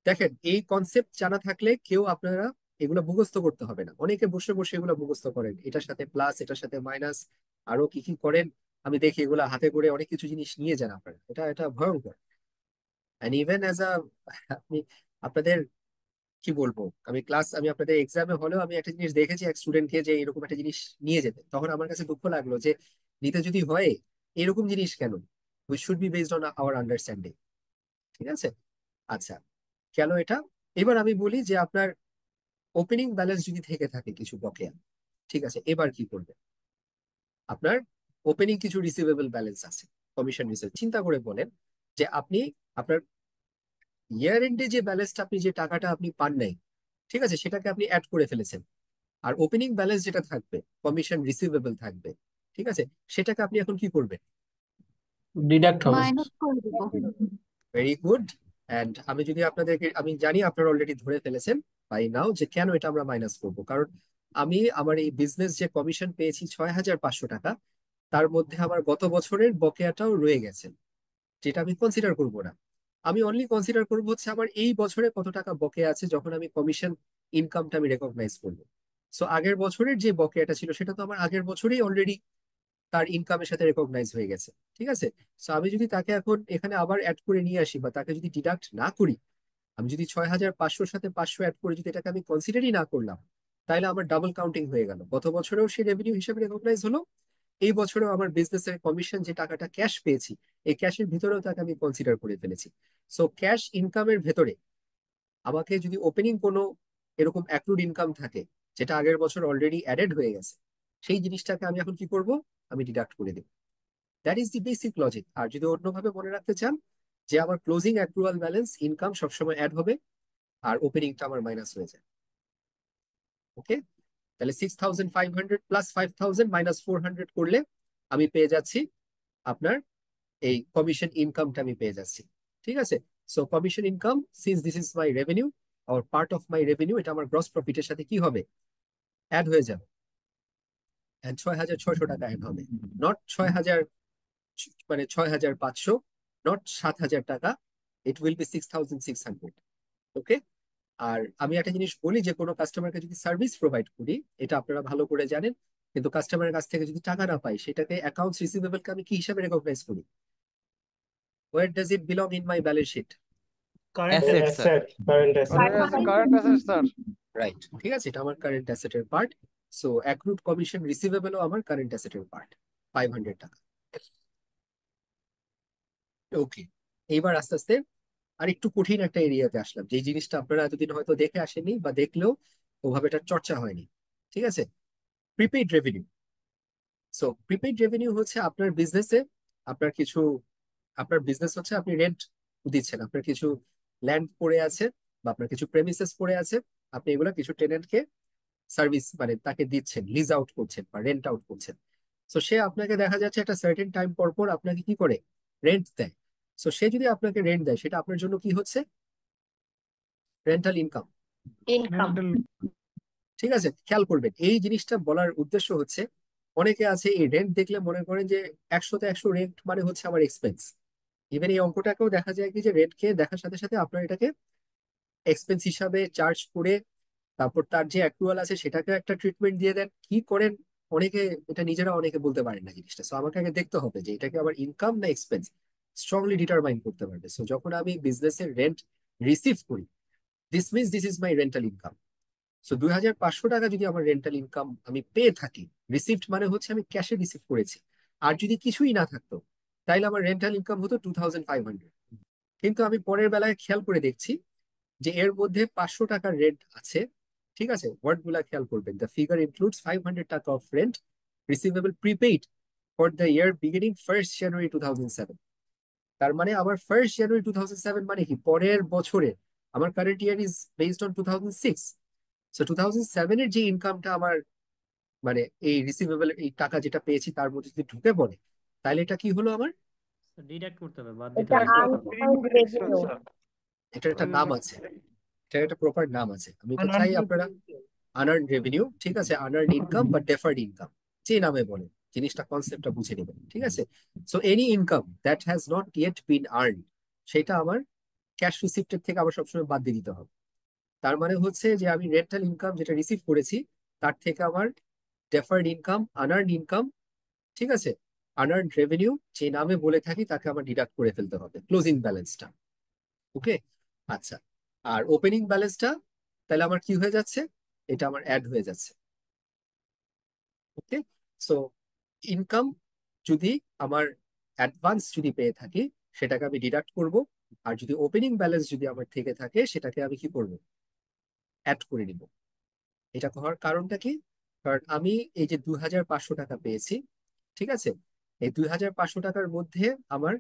দেখেন এই কনসেপ্ট জানা থাকলে কেউ আপনারা এগুলো মুখস্থ করতে হবে না। অনেকে বসে বসে এগুলো মুখস্থ করেন, এটার সাথে প্লাস এটার সাথে মাইনাস আরো কি কি করেন, আমি দেখি এগুলা হাতে করে অনেক কিছু জিনিস নিয়ে যান আপনারা। এটা এটা ভয়ঙ্কর। এন্ড ইভেন অ্যাজ আ আপনি আপনাদের কি বলবো, আমি আপনাদের এক্সামে হলেও আমি একটা জিনিস দেখেছি এক স্টুডেন্টকে যে এরকম একটা জিনিস নিয়ে যেতে, তখন আমার কাছে দুঃখ লাগলো যে নিতে যদি হয় এরকম জিনিস কেন? We should be based on our understanding, ঠিক আছে? আচ্ছা, কেন এটা? এবার আমি বলি যে আপনার ওপেনিং ব্যালেন্স যদি থেকে থাকে কিছু বকেয়া, ঠিক আছে, এবার কি করবে? আপনার ওপেনিং কিছু রিসিভেবল ব্যালেন্স আছে, কমিশন রিসিভ। চিন্তা করে বলেন যে আপনি আপনার ইয়ার এন্ডে যে ব্যালেন্সটা, আপনি যে টাকাটা আপনি পান নাই, ঠিক আছে, সেটাকে আপনি অ্যাড করে ফেলেছেন। আর ওপেনিং ব্যালেন্স যেটা থাকবে, কমিশন রিসিভেবল থাকবে, ঠিক আছে, সেটাকে আপনি এখন কি করবেন? ডিডাক্ট হবে। মাইনাস করে দিব। Very good. অ্যান্ড আমি যদি আপনাদেরকে, আমি জানি আপনারা অলরেডি ধরে ফেলেছেন বাই নাও যে কেন এটা আমরা মাইনাস করব। কারণ আমি আমার এই বিজনেস যে কমিশন পেয়েছি 6,500 টাকা, তার মধ্যে আমার গত বছরের বকেয়াটাও রয়ে গেছে, যেটা আমি কনসিডার করব না। আমি অনলি কনসিডার করবো হচ্ছে আমার এই বছরে কত টাকা বকেয়া আছে যখন আমি কমিশন ইনকামটা আমি রেকগনাইজ করবো। সো আগের বছরের যে বকেয়াটা ছিল সেটা তো আমার আগের বছরেই অলরেডি তার ইনকামের সাথে রেকগনাইজ হয়ে গেছে, ঠিক আছে? সো আমি যদি তাকে এখন এখানে আবার অ্যাড করে নিয়ে আসি বা তাকে যদি ডিডাক্ট না করি, আমি যদি 6,500-র সাথে 500 অ্যাড করে যদি এটাকে আমি কনসিডারই না করলাম, তাহলে আমার ডাবল কাউন্টিং হয়ে গেল। গত বছরেও সে রেভিনিউ হিসেবে রেকগনাইজ হলো, এই বছরেও আমার বিজনেসের কমিশন যে টাকাটা ক্যাশ পেয়েছি এই ক্যাশের ভিতরেও তাকে আমি কনসিডার করে ফেলেছি। সো ক্যাশ ইনকামের ভেতরে আমাকে যদি ওপেনিং কোনো এরকম অ্যাক্রুড ইনকাম থাকে যেটা আগের বছর অলরেডি অ্যাডেড হয়ে গেছে, সেই জিনিসটাকে আমি এখন কি করব? আমি ডিডাক্ট করে দেব। That is the basic logic. আর যদি অন্যভাবে মনে রাখতে চান যে আমার ক্লোজিং অ্যাক্রুয়াল ব্যালেন্স ইনকাম সবসময় অ্যাড হবে আর ওপেনিংটা আমার মাইনাস হয়ে যায়। ওকে, তাহলে 6,500 প্লাস 5,000 মাইনাস 400 করলে আমি পেয়ে যাচ্ছি আপনার এই কমিশন ইনকামটা আমি পেয়ে যাচ্ছি, ঠিক আছে? So commission income, since this is my revenue or part of my revenue, এটা আমার গ্রস প্রফিটের সাথে কি হবে? অ্যাড হয়ে যাবে। 6,600 টাকা অ্যাড হবে, নট 6,000, মানে 6,500, নট 7,000 টাকা। ইট উইল বি 6,600। ওকে। আর আমি একটা জিনিস বলি যে কোনো কাস্টমারকে যদি সার্ভিস প্রোভাইড করি, এটা আপনারা ভালো করে জানেন, কিন্তু কাস্টমারের কাছ থেকে যদি টাকা না পাই সেটাকে অ্যাকাউন্টস রিসিভেবলকে আমি কি হিসাবে রেকগনাইজ করি? Where does it belong in my balance sheet? Current asset sir. Current current asset sir. Right, ঠিক আছে, এটা আমার কারেন্ট অ্যাসেটের পার্ট। সো অ্যাক্রুড কমিশন রিসিভেবলও আমার কারেন্ট অ্যাসেটের পার্ট, 500 টাকা। ওকে, এইবার আস্তে আস্তে আর একটু কঠিন একটা এরিয়াতে আসলাম, যে জিনিসটা আপনারা এতদিন হয়তো দেখে আসেননি বা দেখলেও ওভাবে এটা চর্চা হয়নি, ঠিক আছে? Prepaid revenue. So prepaid revenue হচ্ছে আপনার বিজনেসে আপনার কিছু, আপনার বিজনেস হচ্ছে আপনি রেন্ট দিচ্ছেন, আপনার কিছু ল্যান্ড পড়ে আছে বা আপনার কিছু প্রেমিসেস পড়ে আছে, আপনি এগুলো কিছু টেনেন্টকে সার্ভিস মানে তাকে দিচ্ছেন, লিজ আউট করছেন বা রেন্ট আউট করছেন। সো সে আপনাকে দেখা যাচ্ছে একটা সার্টেন টাইম পর পর আপনাকে কি করে? রেন্ট দেয়। সো সে যদি আপনাকে রেন্ট দেয় সেটা আপনার জন্য কি হচ্ছে? Rental income, income. ঠিক আছে? খেয়াল করবেন এই জিনিসটা বলার উদ্দেশ্য হচ্ছে অনেকে আছে এই রেন্ট দেখলে মনে করেন যে 100-তে 100 রেন্ট মানে হচ্ছে আমার এক্সপেন্স। ইভেন এই অঙ্কটাকেও দেখা যায় কি যে রেন্টকে দেখার সাথে সাথে আপনার এটাকে এক্সপেন্স হিসাবে চার্জ করে তারপর তার যে অ্যাক্রুয়াল আছে সেটাকে একটা ট্রিটমেন্ট দিয়ে দেন, কি করেন অনেকে এটা নিজেরা অনেকে বলতে পারেন না জিনিসটা। সো আমাকে আগে দেখতে হবে যে এটা কি আমার ইনকাম না এক্সপেন্স। স্ট্রংলি ডিটারমাইন করতে পারবে। সো যখন আমি বিজনেসের রেন্ট রিসিভ করি, this means this is my rental income. So 2,500 টাকা যদি আমার রেন্টাল ইনকাম আমি পেয়ে থাকি, রিসিভড মানে হচ্ছে আমি ক্যাশে রিসিভ করেছি, আর যদি কিছুই না থাকতো তাইলে আমার রেন্টাল ইনকাম হতো 2,500। কিন্তু আমি পরের বেলায় খেয়াল করে দেখছি যে এর মধ্যে 500 টাকার রেন্ট আছে। ঠিক আছে, ওয়ার্ড গুলা খেয়াল করবেন, দ্য ফিগার ইনক্লুডস 500 টাকা of rent receivable prepaid for the year beginning 1st জানুয়ারি 2007। তার মানে আমার 1st জানুয়ারি 2007 মানে কি, পরের বছরে। আমার current year is based on 2006। So 2007 এর যে ইনকামটা আমার, মানে এই রিসিভেবল এই টাকা যেটা পেয়েছি তার মধ্যে যদি ঢুকে পড়ে, তাহলে এটা কি হলো আমার? ডিডাক্ট করতে হবে, বাদ দিতে এটা হবে। Unsigned revenue. এটা একটা নাম আছে, এটার একটা প্রপার নাম আছে। আমি তো চাই Unearned আপনারা আনআর্নড রেভিনিউ, ঠিক আছে, আনআর্নড ইনকাম বা ডেফার্ড ইনকাম, যে নামে বলে, জিনিসটা কনসেপ্টটা বুঝে নেবেন। ঠিক আছে, so any income that has not yet bin earn, সেটা আমার ক্যাশ রিসিপ্টের থেকে আবার সবসময় বাদ দিয়ে দিতে হবে। তার মানে হচ্ছে যে আমি রেন্টাল ইনকাম যেটা রিসিভ করেছি তার থেকে আমার ডেফার্ড ইনকাম, আনআর্নড ইনকাম, ঠিক আছে, আনআর্নড রেভিনিউ যে নামে বলে থাকি তাকে আমার ডিডাক্ট করে ফেলতে হবে ক্লোজিং ব্যালেন্সটা। ওকে, আচ্ছা। আর ওপেনিং ব্যালেন্সটা তাহলে আমার কি হয়ে যাচ্ছে, এটা আমার অ্যাড হয়ে যাচ্ছে। ওকে, সো ইনকাম যদি আমার অ্যাডভান্স যদি পেয়ে থাকি সেটাকে আমি ডিডাক্ট করব, আর যদি ওপেনিং ব্যালেন্স যদি আমার থেকে থাকে সেটাকে আমি কি করব, অ্যাড করে নিব। এটা হওয়ার কারণটা কি, কারণ আমি এই যে 2,500 টাকা পেয়েছি, ঠিক আছে, এই 2,500 টাকার মধ্যে আমার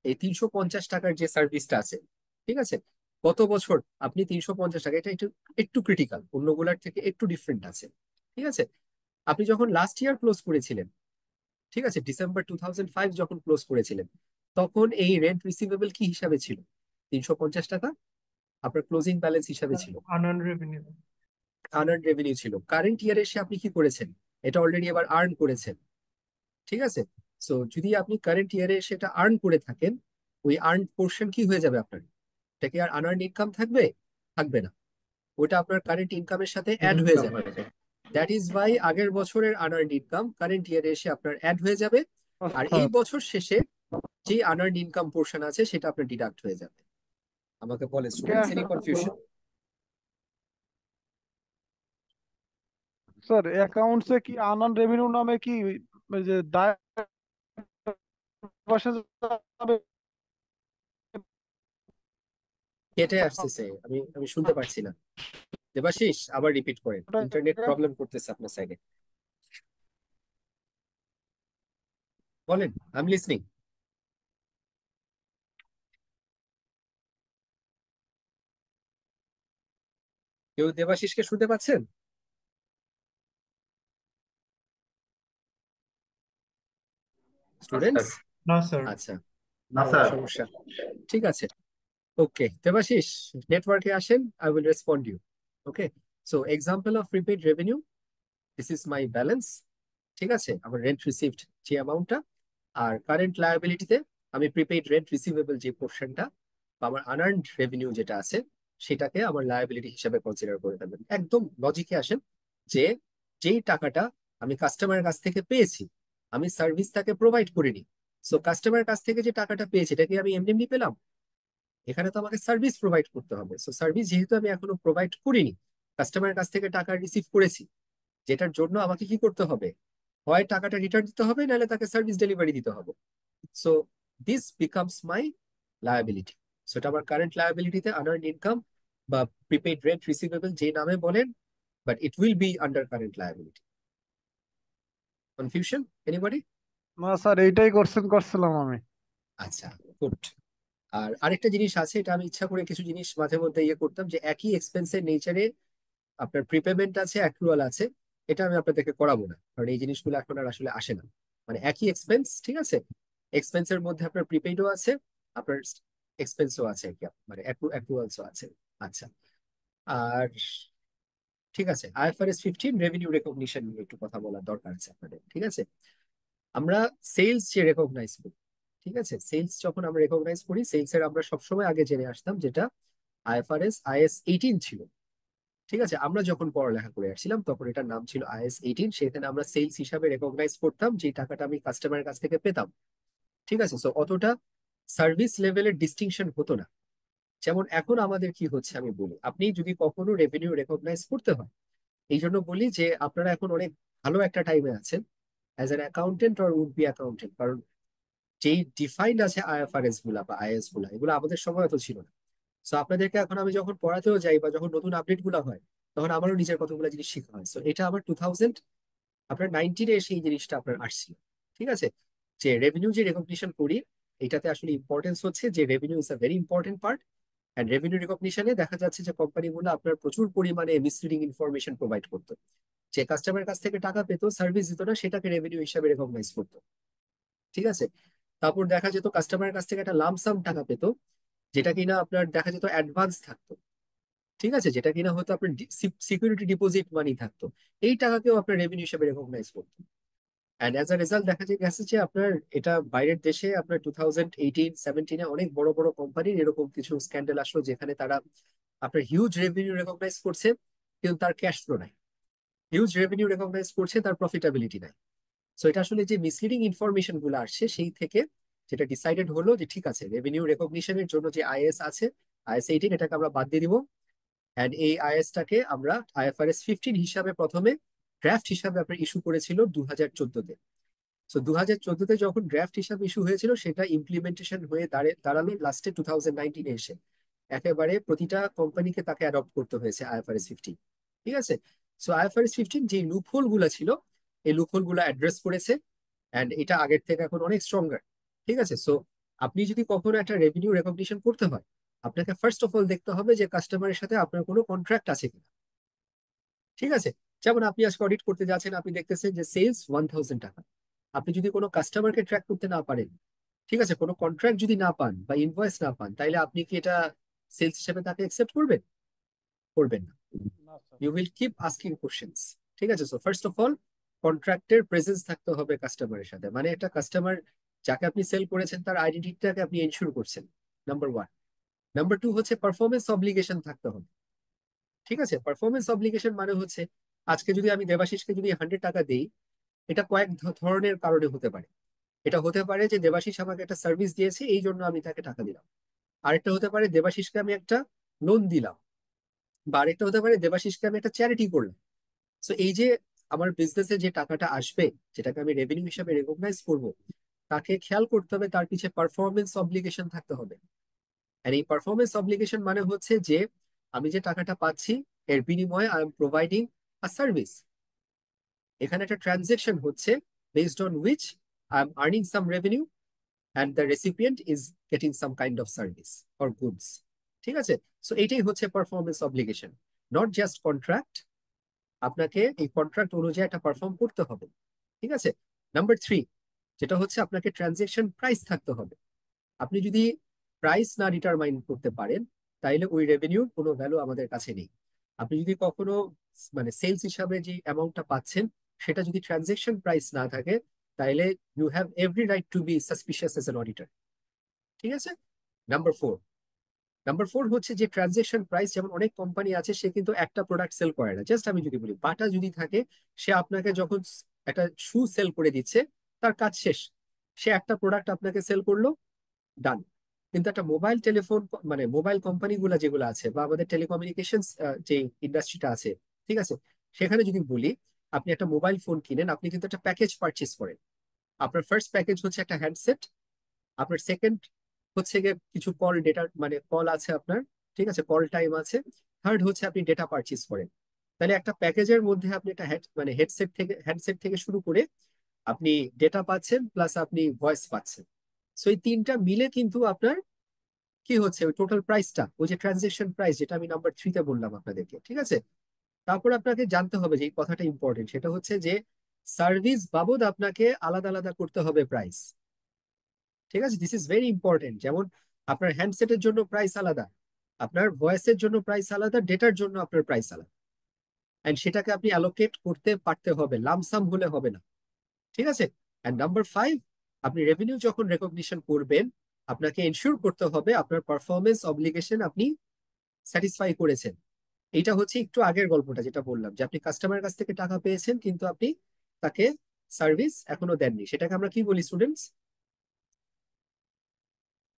এই 350 টাকার যে সার্ভিসটা আছে, ঠিক আছে, গত বছর আপনি 350 টাকা, এটা একটু একটু ক্রিটিক্যাল, অন্যগুলার থেকে একটু ডিফারেন্ট আছে। ঠিক আছে, আপনি যখন লাস্ট ইয়ার ক্লোজ করেছিলেন, ঠিক আছে, ডিসেম্বর 2005 যখন ক্লোজ করেছিলেন, তখন এই রেন্ট রিসিভেবল কি হিসাবে ছিল? 350 টাকা আপনার ক্লোজিং ব্যালেন্স হিসাবে ছিল, unearned revenue। আনআর্নড রেভিনিউ ছিল। কারেন্ট ইয়ারে এসে আপনি কি করেছেন, এটা অলরেডি এবার আর্ন করেছেন। ঠিক আছে, সো যদি আপনি কারেন্ট ইয়ারে সেটা আর্ন করে থাকেন, ওই আর্ন পোর্শন কি হয়ে যাবে আপনার? এটা কি আর আনআর্ন ইনকাম থাকবে? থাকবে না, ওটা আপনার কারেন্ট ইনকামের সাথে অ্যাড হয়ে যাবে। দ্যাট ইজ ওয়াই আগের বছরের আনআর্ন ইনকাম কারেন্ট ইয়ারে এসে আপনার অ্যাড হয়ে যাবে, আর এই বছর শেষে যে আনআর্ন ইনকাম পোর্শন আছে সেটা আপনার ডিডাক্ট হয়ে যাবে। আমাকে বলে স্টুডেন্টস, এনি কনফিউশন? স্যার অ্যাকাউন্টসে কি আনআর্নড রেভিনিউ নামে কি ওই যে দায় বসে যাবে? কেটে আসতেছে, আমি আমি শুনতে পারছি না। দেবাশিস আবার রিপিট করেন, ইন্টারনেট প্রবলেম করতেছে আপনার সাইডে। বলেন, আই এম লিসনিং। কেউ দেবাশিসকে শুনতে পাচ্ছেন? স্টুডেন্টস? না স্যার। আচ্ছা, না স্যার। সমস্যা, ঠিক আছে। ওকে দেবাশিস, নেটওয়ার্কে আসেন, I will respond you. Okay, so example of prepaid revenue, this is my balance. ঠিক আছে, আমার রেন্ট রিসিভড যে অ্যামাউন্টটা, আর কারেন্ট লায়াবিলিটিতে আমি প্রিপেইড রেন্ট রিসিভেবল যে পোর্শনটা বা আমার আনআর্নড রেভিনিউ যেটা আছে সেটাকে আমার লায়াবিলিটি হিসাবে কনসিডার করে ফেলবেন। একদম লজিকে আসেন যে যেই টাকাটা আমি কাস্টমারের কাছ থেকে পেয়েছি, আমি সার্ভিস তাকে প্রোভাইড করিনি। সো কাস্টমারের কাছ থেকে যে টাকাটা পেয়েছি এটা কি আমি এমনি এমনি পেলাম? এখানে তো আমাকে সার্ভিস প্রোভাইড করতে হবে। সো সার্ভিস যেহেতু আমি এখনো প্রোভাইড করিনি, কাস্টমারের কাছ থেকে টাকা রিসিভ করেছি, যেটার জন্য আমাকে কি করতে হবে, হয় টাকাটা রিটার্ন দিতে হবে, নাহলে তাকে সার্ভিস ডেলিভারি দিতে হবে। So this becomes my liability. So এটা আমার কারেন্ট লায়াবিলিটিতে আনআর্নড ইনকাম বা প্রিপেইড রেন্ট রিসিভেবল যে নামে বলেন, but it will B under current liability. Confusion anybody? না স্যার, এইটাই করছিলাম আমি। আচ্ছা, গুড। আর আরেকটা জিনিস আছে, এটা আমি ইচ্ছা করে কিছু জিনিস মাঝে মধ্যে ইয়ে করতাম, যে একই এক্সপেন্সের নেচারে আপনার প্রিপেমেন্ট আছে, অ্যাক্রুয়াল আছে, এটা আমি আপনাদেরকে করাবো না, কারণ এই জিনিসগুলো এখন আর আসলে আসে না। মানে একই এক্সপেন্স, ঠিক আছে, এক্সপেন্সের মধ্যে আপনার প্রিপেইডও আছে, আপনার এক্সপেন্সও আছে আর কি, মানে অ্যাক্রুয়ালসও আছে। আচ্ছা, আর ঠিক আছে, আইএফআরএস 15 রেভিনিউ রেকগনিশন নিয়ে একটু কথা বলার দরকার আছে আপনাদের। ঠিক আছে, আমরা সেলস যে রেকগনাইজ করি, ঠিক আছে, সেলস যখন আমরা রেকগনাইজ করি, সেলস এর আমরা সবসময় আগে জেনে আসতাম যেটা আইএফআরএস আইএস 18 ছিল। ঠিক আছে, আমরা যখন পড়ালেখা করে আসছিলাম তখন এটার নাম ছিল আইএস 18। সেখানে আমরা সেলস হিসাবে রেকগনাইজ করতাম যে টাকাটা আমি কাস্টমারের কাছ থেকে পেতাম। ঠিক আছে, সো অতটা সার্ভিস লেভেলের ডিস্টিংশন হতো না। যেমন এখন আমাদের কি হচ্ছে আমি বলি, আপনি যদি কখনো রেভিনিউ রেকগনাইজ করতে হয়, এই জন্য বলি যে আপনারা এখন অনেক ভালো একটা টাইমে আছেন as an accountant or would be accountant, কারণ যেই ডিফাইন্ড আছে আইএফআরএস গুলা বা আইএস গুলা, এগুলো আমাদের সময় তো ছিল না। সো আপনাদেরকে এখন আমি যখন পড়াতেও যাই বা যখন নতুন আপডেট গুলো হয়, তখন আমারও নিজের কতগুলো জিনিস শেখা হয়। সো এটা আমার 2019-এ এসে এই জিনিসটা আপনার আসছিল। ঠিক আছে, যে রেভিনিউ যে রেকগনিশন করি, এটাতে আসলে ইম্পর্টেন্স হচ্ছে যে revenue is a very important part. And revenue রেকগনিশনে দেখা যাচ্ছে যে কোম্পানিগুলো আপনার প্রচুর পরিমাণে মিসলিডিং ইনফরমেশন প্রোভাইড করতো। যে কাস্টমারের কাছ থেকে টাকা পেতো, সার্ভিস দিত না, সেটাকে রেভিনিউ হিসাবে রেকগনাইজ করতো। ঠিক আছে, তারপর দেখা যেত কাস্টমারের কাছ থেকে একটা লামসাম টাকা পেতো, যেটা কিনা আপনার দেখা যেত অ্যাডভান্স থাকতো। ঠিক আছে, যেটা কিনা হয়তো আপনার সিকিউরিটি ডিপোজিট মানি থাকতো, এই টাকাকেও আপনার রেভিনিউ হিসেবে রেকগনাইজ করতো। অ্যান্ড অ্যাজ আ রেজাল্ট দেখা গেছে যে আপনার এটা বাইরের দেশে আপনার 2018-17-এ অনেক বড় বড় কোম্পানির এরকম কিছু স্ক্যান্ডাল আসলো, যেখানে তারা আপনার হিউজ রেভিনিউ রেকগনাইজ করছে কিন্তু তার ক্যাশ ফ্লো নাই, হিউজ রেভিনিউ রেকগনাইজ করছে তার প্রফিটাবিলিটি নাই। সো এটা আসলে যে মিসলিডিং ইনফরমেশন গুলো আসছে সেই থেকে যেটা ডিসাইডেড হলো যে ঠিক আছে, রেভিনিউ রেকগনিশনের জন্য যে আইএস আছে, IS-18, এটাকে আমরা বাদ দিয়ে দিব। অ্যান্ড এই আইএসটাকে আমরা IFRS 15 হিসাবে প্রথমে ড্রাফট হিসাবে আপনার ইস্যু করেছিল 2014-তে। সো 2014-তে যখন ড্রাফট হিসাবে ইস্যু হয়েছিল, সেটা ইমপ্লিমেন্টেশন হয়ে দাঁড়ালো লাস্টে 2019-এ এসে একেবারে প্রতিটা কোম্পানিকে তাকে অ্যাডপ্ট করতে হয়েছে IFRS 15। ঠিক আছে, সো IFRS 15 যে লুপহোল গুলা ছিল, এই লুপহোল গুলা অ্যাড্রেস করেছে। অ্যান্ড এটা আগের থেকে এখন অনেক স্ট্রঙ্গার। ঠিক আছে, সো আপনি যদি কখনো একটা রেভিনিউ রেকগনিশন করতে হয়, আপনাকে ফার্স্ট অফ অল দেখতে হবে যে কাস্টমারের সাথে আপনার কোনো কন্ট্রাক্ট আছে কিনা। ঠিক আছে, যেমন আপনি আজকে অডিট করতে যাচ্ছেন, আপনি দেখতেছেন যে সেলস 1000 টাকা। আপনি যদি কোনো কাস্টমারকে ট্র্যাক করতে না পারেন, ঠিক আছে, কোনো কন্ট্রাক্ট যদি না পান বা ইনভয়েস না পান, তাইলে আপনি কি এটা সেলস হিসেবে তাকে অ্যাকসেপ্ট করবেন? করবেন না। না sir. You will keep asking questions. ঠিক আছে, সো ফার্স্ট অফ অল কন্ট্রাক্টের প্রেজেন্স থাকতে হবে কাস্টমারের সাথে, মানে একটা কাস্টমার যাকে আপনি সেল করেছেন তার আইডেন্টিটিটাকে আপনি এনশিওর করছেন, নাম্বার 1। নাম্বার 2 হচ্ছে পারফরমেন্স অব্লিগেশন থাকতে হবে। ঠিক আছে, পারফরমেন্স অব্লিগেশন মানে হচ্ছে আজকে যদি আমি দেবাশিসকে যদি 100 টাকা দেই, এটা কয়েক ধরনের কারণে হতে পারে। এটা হতে পারে যে দেবাশিস আমাকে একটা সার্ভিস দিয়েছে, এই জন্য আমি তাকে টাকা দিলাম। আরেকটা হতে পারে দেবাশিসকে আমি একটা লোন দিলাম, বা আরেকটা হতে পারে দেবাশিসকে আমি একটা চ্যারিটি করলাম। সো এই যে আমার বিজনেসে যে টাকাটা আসবে, যেটাকে আমি রেভিনিউ হিসাবে রেকগনাইজ করব, তাকে খেয়াল করতে হবে তার পিছে পারফরমেন্স অব্লিগেশন থাকতে হবে। আর এই পারফরমেন্স অব্লিগেশন মানে হচ্ছে যে আমি যে টাকাটা পাচ্ছি, এর বিনিময়ে I am providing a service. এখানে একটা ট্রানজেকশন হচ্ছে based on which I am earning some revenue and the recipient is getting some kind of service or goods. ঠিক আছে, সো এইটাই হচ্ছে performance obligation, not just contract. আপনাকে এই contract অনুযায়ী একটা পারফর্ম করতে হবে। ঠিক আছে, নাম্বার 3 যেটা হচ্ছে আপনাকে ট্রানজেকশন প্রাইস থাকতে হবে। আপনি যদি প্রাইস না ডিটারমাইন করতে পারেন, তাইলে ওই রেভিনিউর কোনো ভ্যালু আমাদের কাছে নেই। আপনি যদি কখনো মানে সেলস হিসাবে যে অ্যামাউন্টটা পাচ্ছেন, সেটা যদি ট্রানজেকশন প্রাইস না থাকে, তাইলে you have every right to be suspicious as an auditor. ঠিক আছে, নাম্বার 4 হচ্ছে যে ট্রানজেকশন প্রাইস। যেমন অনেক কোম্পানি আছে, সে কিন্তু একটা প্রোডাক্ট সেল করে না। জাস্ট আমি যদি বলি, বাটা যদি থাকে, সে আপনাকে যখন একটা শু সেল করে দিচ্ছে, তার কাজ শেষ, সে একটা প্রোডাক্ট আপনাকে সেল করলো, ডান। কিন্তু একটা মোবাইল টেলিফোন মানে মোবাইল কোম্পানি গুলা যেগুলো আছে, বা আমাদের টেলিকমিউনিকেশন যে ইন্ডাস্ট্রিটা আছে, ঠিক আছে, সেখানে যদি বলি, আপনি একটা মোবাইল ফোন কিনেন, আপনি কিন্তু একটা প্যাকেজ পারচেস করেন। আপনার ফার্স্ট প্যাকেজ হচ্ছে একটা হ্যান্ডসেট, আপনার সেকেন্ড হচ্ছে গিয়ে কিছু কল ডেটা, মানে কল আছে আপনার, ঠিক আছে, কল টাইম আছে। থার্ড হচ্ছে আপনি ডেটা পারচেস করেন। তাহলে একটা প্যাকেজের মধ্যে আপনি একটা মানে হ্যান্ডসেট থেকে শুরু করে আপনি ডেটা পাচ্ছেন, প্লাস আপনি ভয়েস পাচ্ছেন। সো এই তিনটা মিলে কিন্তু আপনার কি হচ্ছে, ওই টোটাল প্রাইসটা, ওই যে ট্রানজেকশন প্রাইস, যেটা আমি নাম্বার 3-তে বললাম আপনাদেরকে। ঠিক আছে, তারপর আপনাকে জানতে হবে যে এই কথাটা ইম্পর্টেন্ট, সেটা হচ্ছে যে সার্ভিস বাবদ আপনাকে আলাদা আলাদা করতে হবে প্রাইস। ঠিক আছে, দিস ইজ ভেরি ইম্পর্টেন্ট। যেমন আপনার হ্যান্ডসেটের জন্য প্রাইস আলাদা, আপনার ভয়েসের জন্য প্রাইস আলাদা, ডেটার জন্য আপনার প্রাইস আলাদা। এন্ড সেটাকে আপনি অ্যালোকেট করতে পারতে হবে, লামসাম হলে হবে না। ঠিক আছে, এন্ড নাম্বার 5, আপনি রেভিনিউ যখন রেকগনিশন করবেন, আপনাকে এনশিওর করতে হবে আপনার পারফরমেন্স অব্লিগেশন আপনি স্যাটিসফাই করেছেন। এইটা হচ্ছে একটু আগের গল্পটা যেটা বললাম, যে আপনি কাস্টমারের কাছ থেকে টাকা পেয়েছেন কিন্তু আপনি তাকে সার্ভিস এখনো দেননি, সেটাকে আমরা কি বলি স্টুডেন্টস?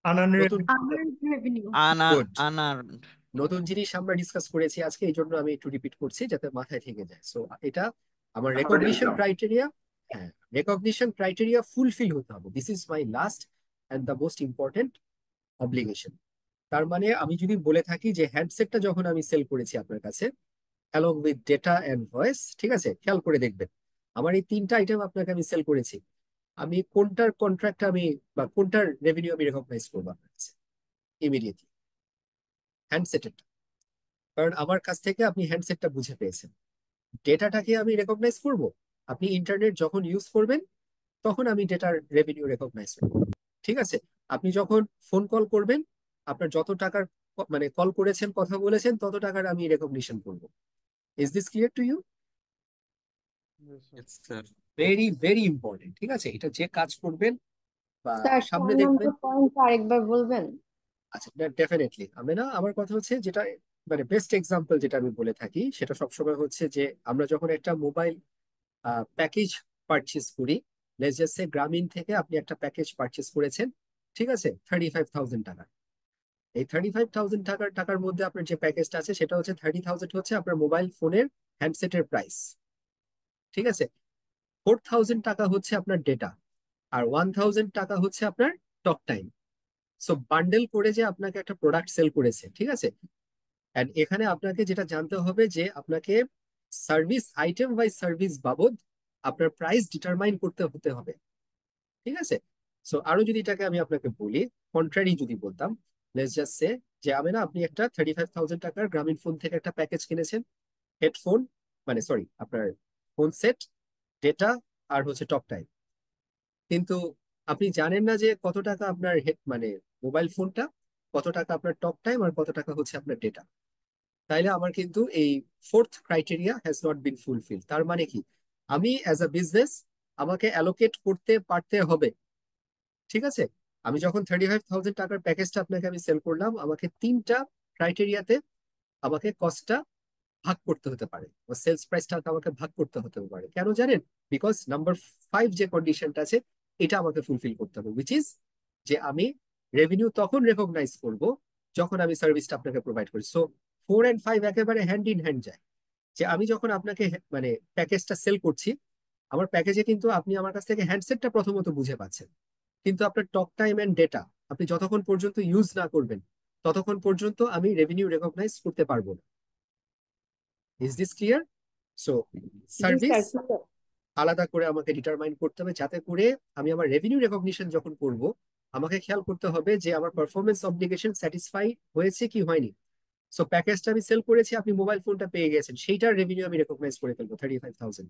আনআর্নড নতুন unearned revenue গুড আনার্নড। নতুন জিনিস আমরা ডিসকাস করেছি আজকে, এই জন্য আমি একটু রিপিট করছি যাতে মাথায় থেকে যায়। সো এটা আমার রেকগনিশন ক্রাইটেরিয়া। হ্যাঁ, রেকগনিশন ক্রাইটেরিয়া ফুলফিল হতে হবে। This is my last and the most important obligation. তার মানে আমি যদি বলে থাকি যে হ্যান্ডসেটটা যখন আমি সেল করেছি আপনার কাছে along with data and voice, ঠিক আছে, খেয়াল করে দেখবেন আমার এই তিনটা আইটেম আপনাকে আমি সেল করেছি, আমি কোনটার কন্ট্রাক্ট আমি বা কোনটার রেভিনিউ আমি রেকগনাইজ করবো আপনার কাছে ইমিডিয়েটলি? হ্যান্ডসেটের। কারণ আমার কাছ থেকে আপনি হ্যান্ডসেটটা বুঝে পেয়েছেন। ডেটাটাকে আমি রেকগনাইজ করব, আপনি ইন্টারনেট যখন ইউজ করবেন তখন আমি ডেটার রেভিনিউ রেকগনাইজ করব। ঠিক আছে, আপনি যখন ফোন কল করবেন আপনার যত টাকার মানে কল করেছেন কথা বলেছেন তত টাকার আমি রেকগনিশন করব। Is this clear to you? Sir very very important. ঠিক আছে, এটা যে কাজ করবেন বা স্যার সামনে 4 দেখবেন। নম্বর পয়েন্ট আরেকবার বলবেন? আচ্ছা, ডেফিনেটলি। আমি না, আমার কথা হচ্ছে যেটা মানে বেস্ট এক্সাম্পল যেটা আমি বলে থাকি সেটা সবসময় হচ্ছে যে আমরা যখন একটা মোবাইল প্যাকেজ পারচেস করি, লেটস জাস্ট সে গ্রামীণ থেকে আপনি একটা প্যাকেজ পারচেস করেছেন, ঠিক আছে, 35,000 টাকা। এই 35,000 টাকার মধ্যে আপনার যে প্যাকেজটা আছে সেটা হচ্ছে 30,000 হচ্ছে আপনার মোবাইল ফোনের হ্যান্ডসেটের প্রাইস, ঠিক আছে। 4,000 টাকা হচ্ছে আপনার ডেটা, আর 1,000 টাকা হচ্ছে আপনার টক টাইম। সো বান্ডেল করে যে আপনাকে একটা প্রোডাক্ট সেল করেছে, ঠিক আছে। এন্ড এখানে আপনাকে যেটা জানতে হবে যে আপনাকে সার্ভিস আইটেম বাই সার্ভিস বাবদ আপনার প্রাইস ডিটারমাইন করতে হতে হবে, ঠিক আছে। সো আরো যদি এটাকে আমি আপনাকে বলি, কন্ট্রারি যদি বলতাম, লেটস জাস্ট সে যে আমি না, আপনি একটা 35,000 টাকার গ্রামীণ ফোন থেকে একটা প্যাকেজ কিনেছেন, হেডফোন মানে সরি আপনার ফোন সেট, ডেটা আর হচ্ছে টক টাইম, কিন্তু আপনি জানেন না যে কত টাকা আপনার হেড মানে মোবাইল ফোনটা, কত টাকা আপনার টক টাইম আর কত টাকা হচ্ছে আপনার ডেটা। তাইলে আমার কিন্তু এই fourth criteria has not been fulfil. তার মানে কি, আমি অ্যাজ আ বিজনেস আমাকে অ্যালোকেট করতে পারতে হবে, ঠিক আছে। আমি যখন 35,000 টাকার প্যাকেজটা আপনাকে আমি সেল করলাম, আমাকে তিনটা ক্রাইটেরিয়াতে আমাকে কস্টটা ভাগ করতে হতে পারে, সেলস প্রাইসটা আমাকে ভাগ করতে হতে পারে। কেন জানেন? বিকজ নাম্বার 5 যে কন্ডিশনটা আছে এটা আমাকে ফুলফিল করতে হবে, উইচ ইজ যে আমি রেভিনিউ তখন রেকগনাইজ করব যখন আমি সার্ভিসটা আপনাকে প্রোভাইড করি। সো 4 and 5 একেবারে হ্যান্ড ইন হ্যান্ড যায়। যে আমি যখন আপনাকে মানে প্যাকেজটা সেল করছি, আমার প্যাকেজে কিন্তু আপনি আমার কাছ থেকে হ্যান্ডসেটটা প্রথমত বুঝে পাচ্ছেন, কিন্তু আপনার টক টাইম এন্ড ডেটা আপনি যতক্ষণ পর্যন্ত ইউজ না করবেন ততক্ষণ পর্যন্ত আমি রেভিনিউ রেকগনাইজ করতে পারবো না। Is this clear? So G service sir, clear. আলাদা করে আমাকে ডিটারমাইন করতে হবে, যাতে করে আমি আমার রেভিনিউ রেকগনিশন যখন করব আমাকে খেয়াল করতে হবে যে আমার পারফরমেন্স অব্লিগেশন স্যাটিসফাই হয়েছে কি হয়নি। সো প্যাকেজটা আমি সেল করেছি, আপনি মোবাইল ফোনটা পেয়ে গেছেন, সেইটার রেভিনিউ আমি রেকগনাইজ করে ফেলবো 35,000।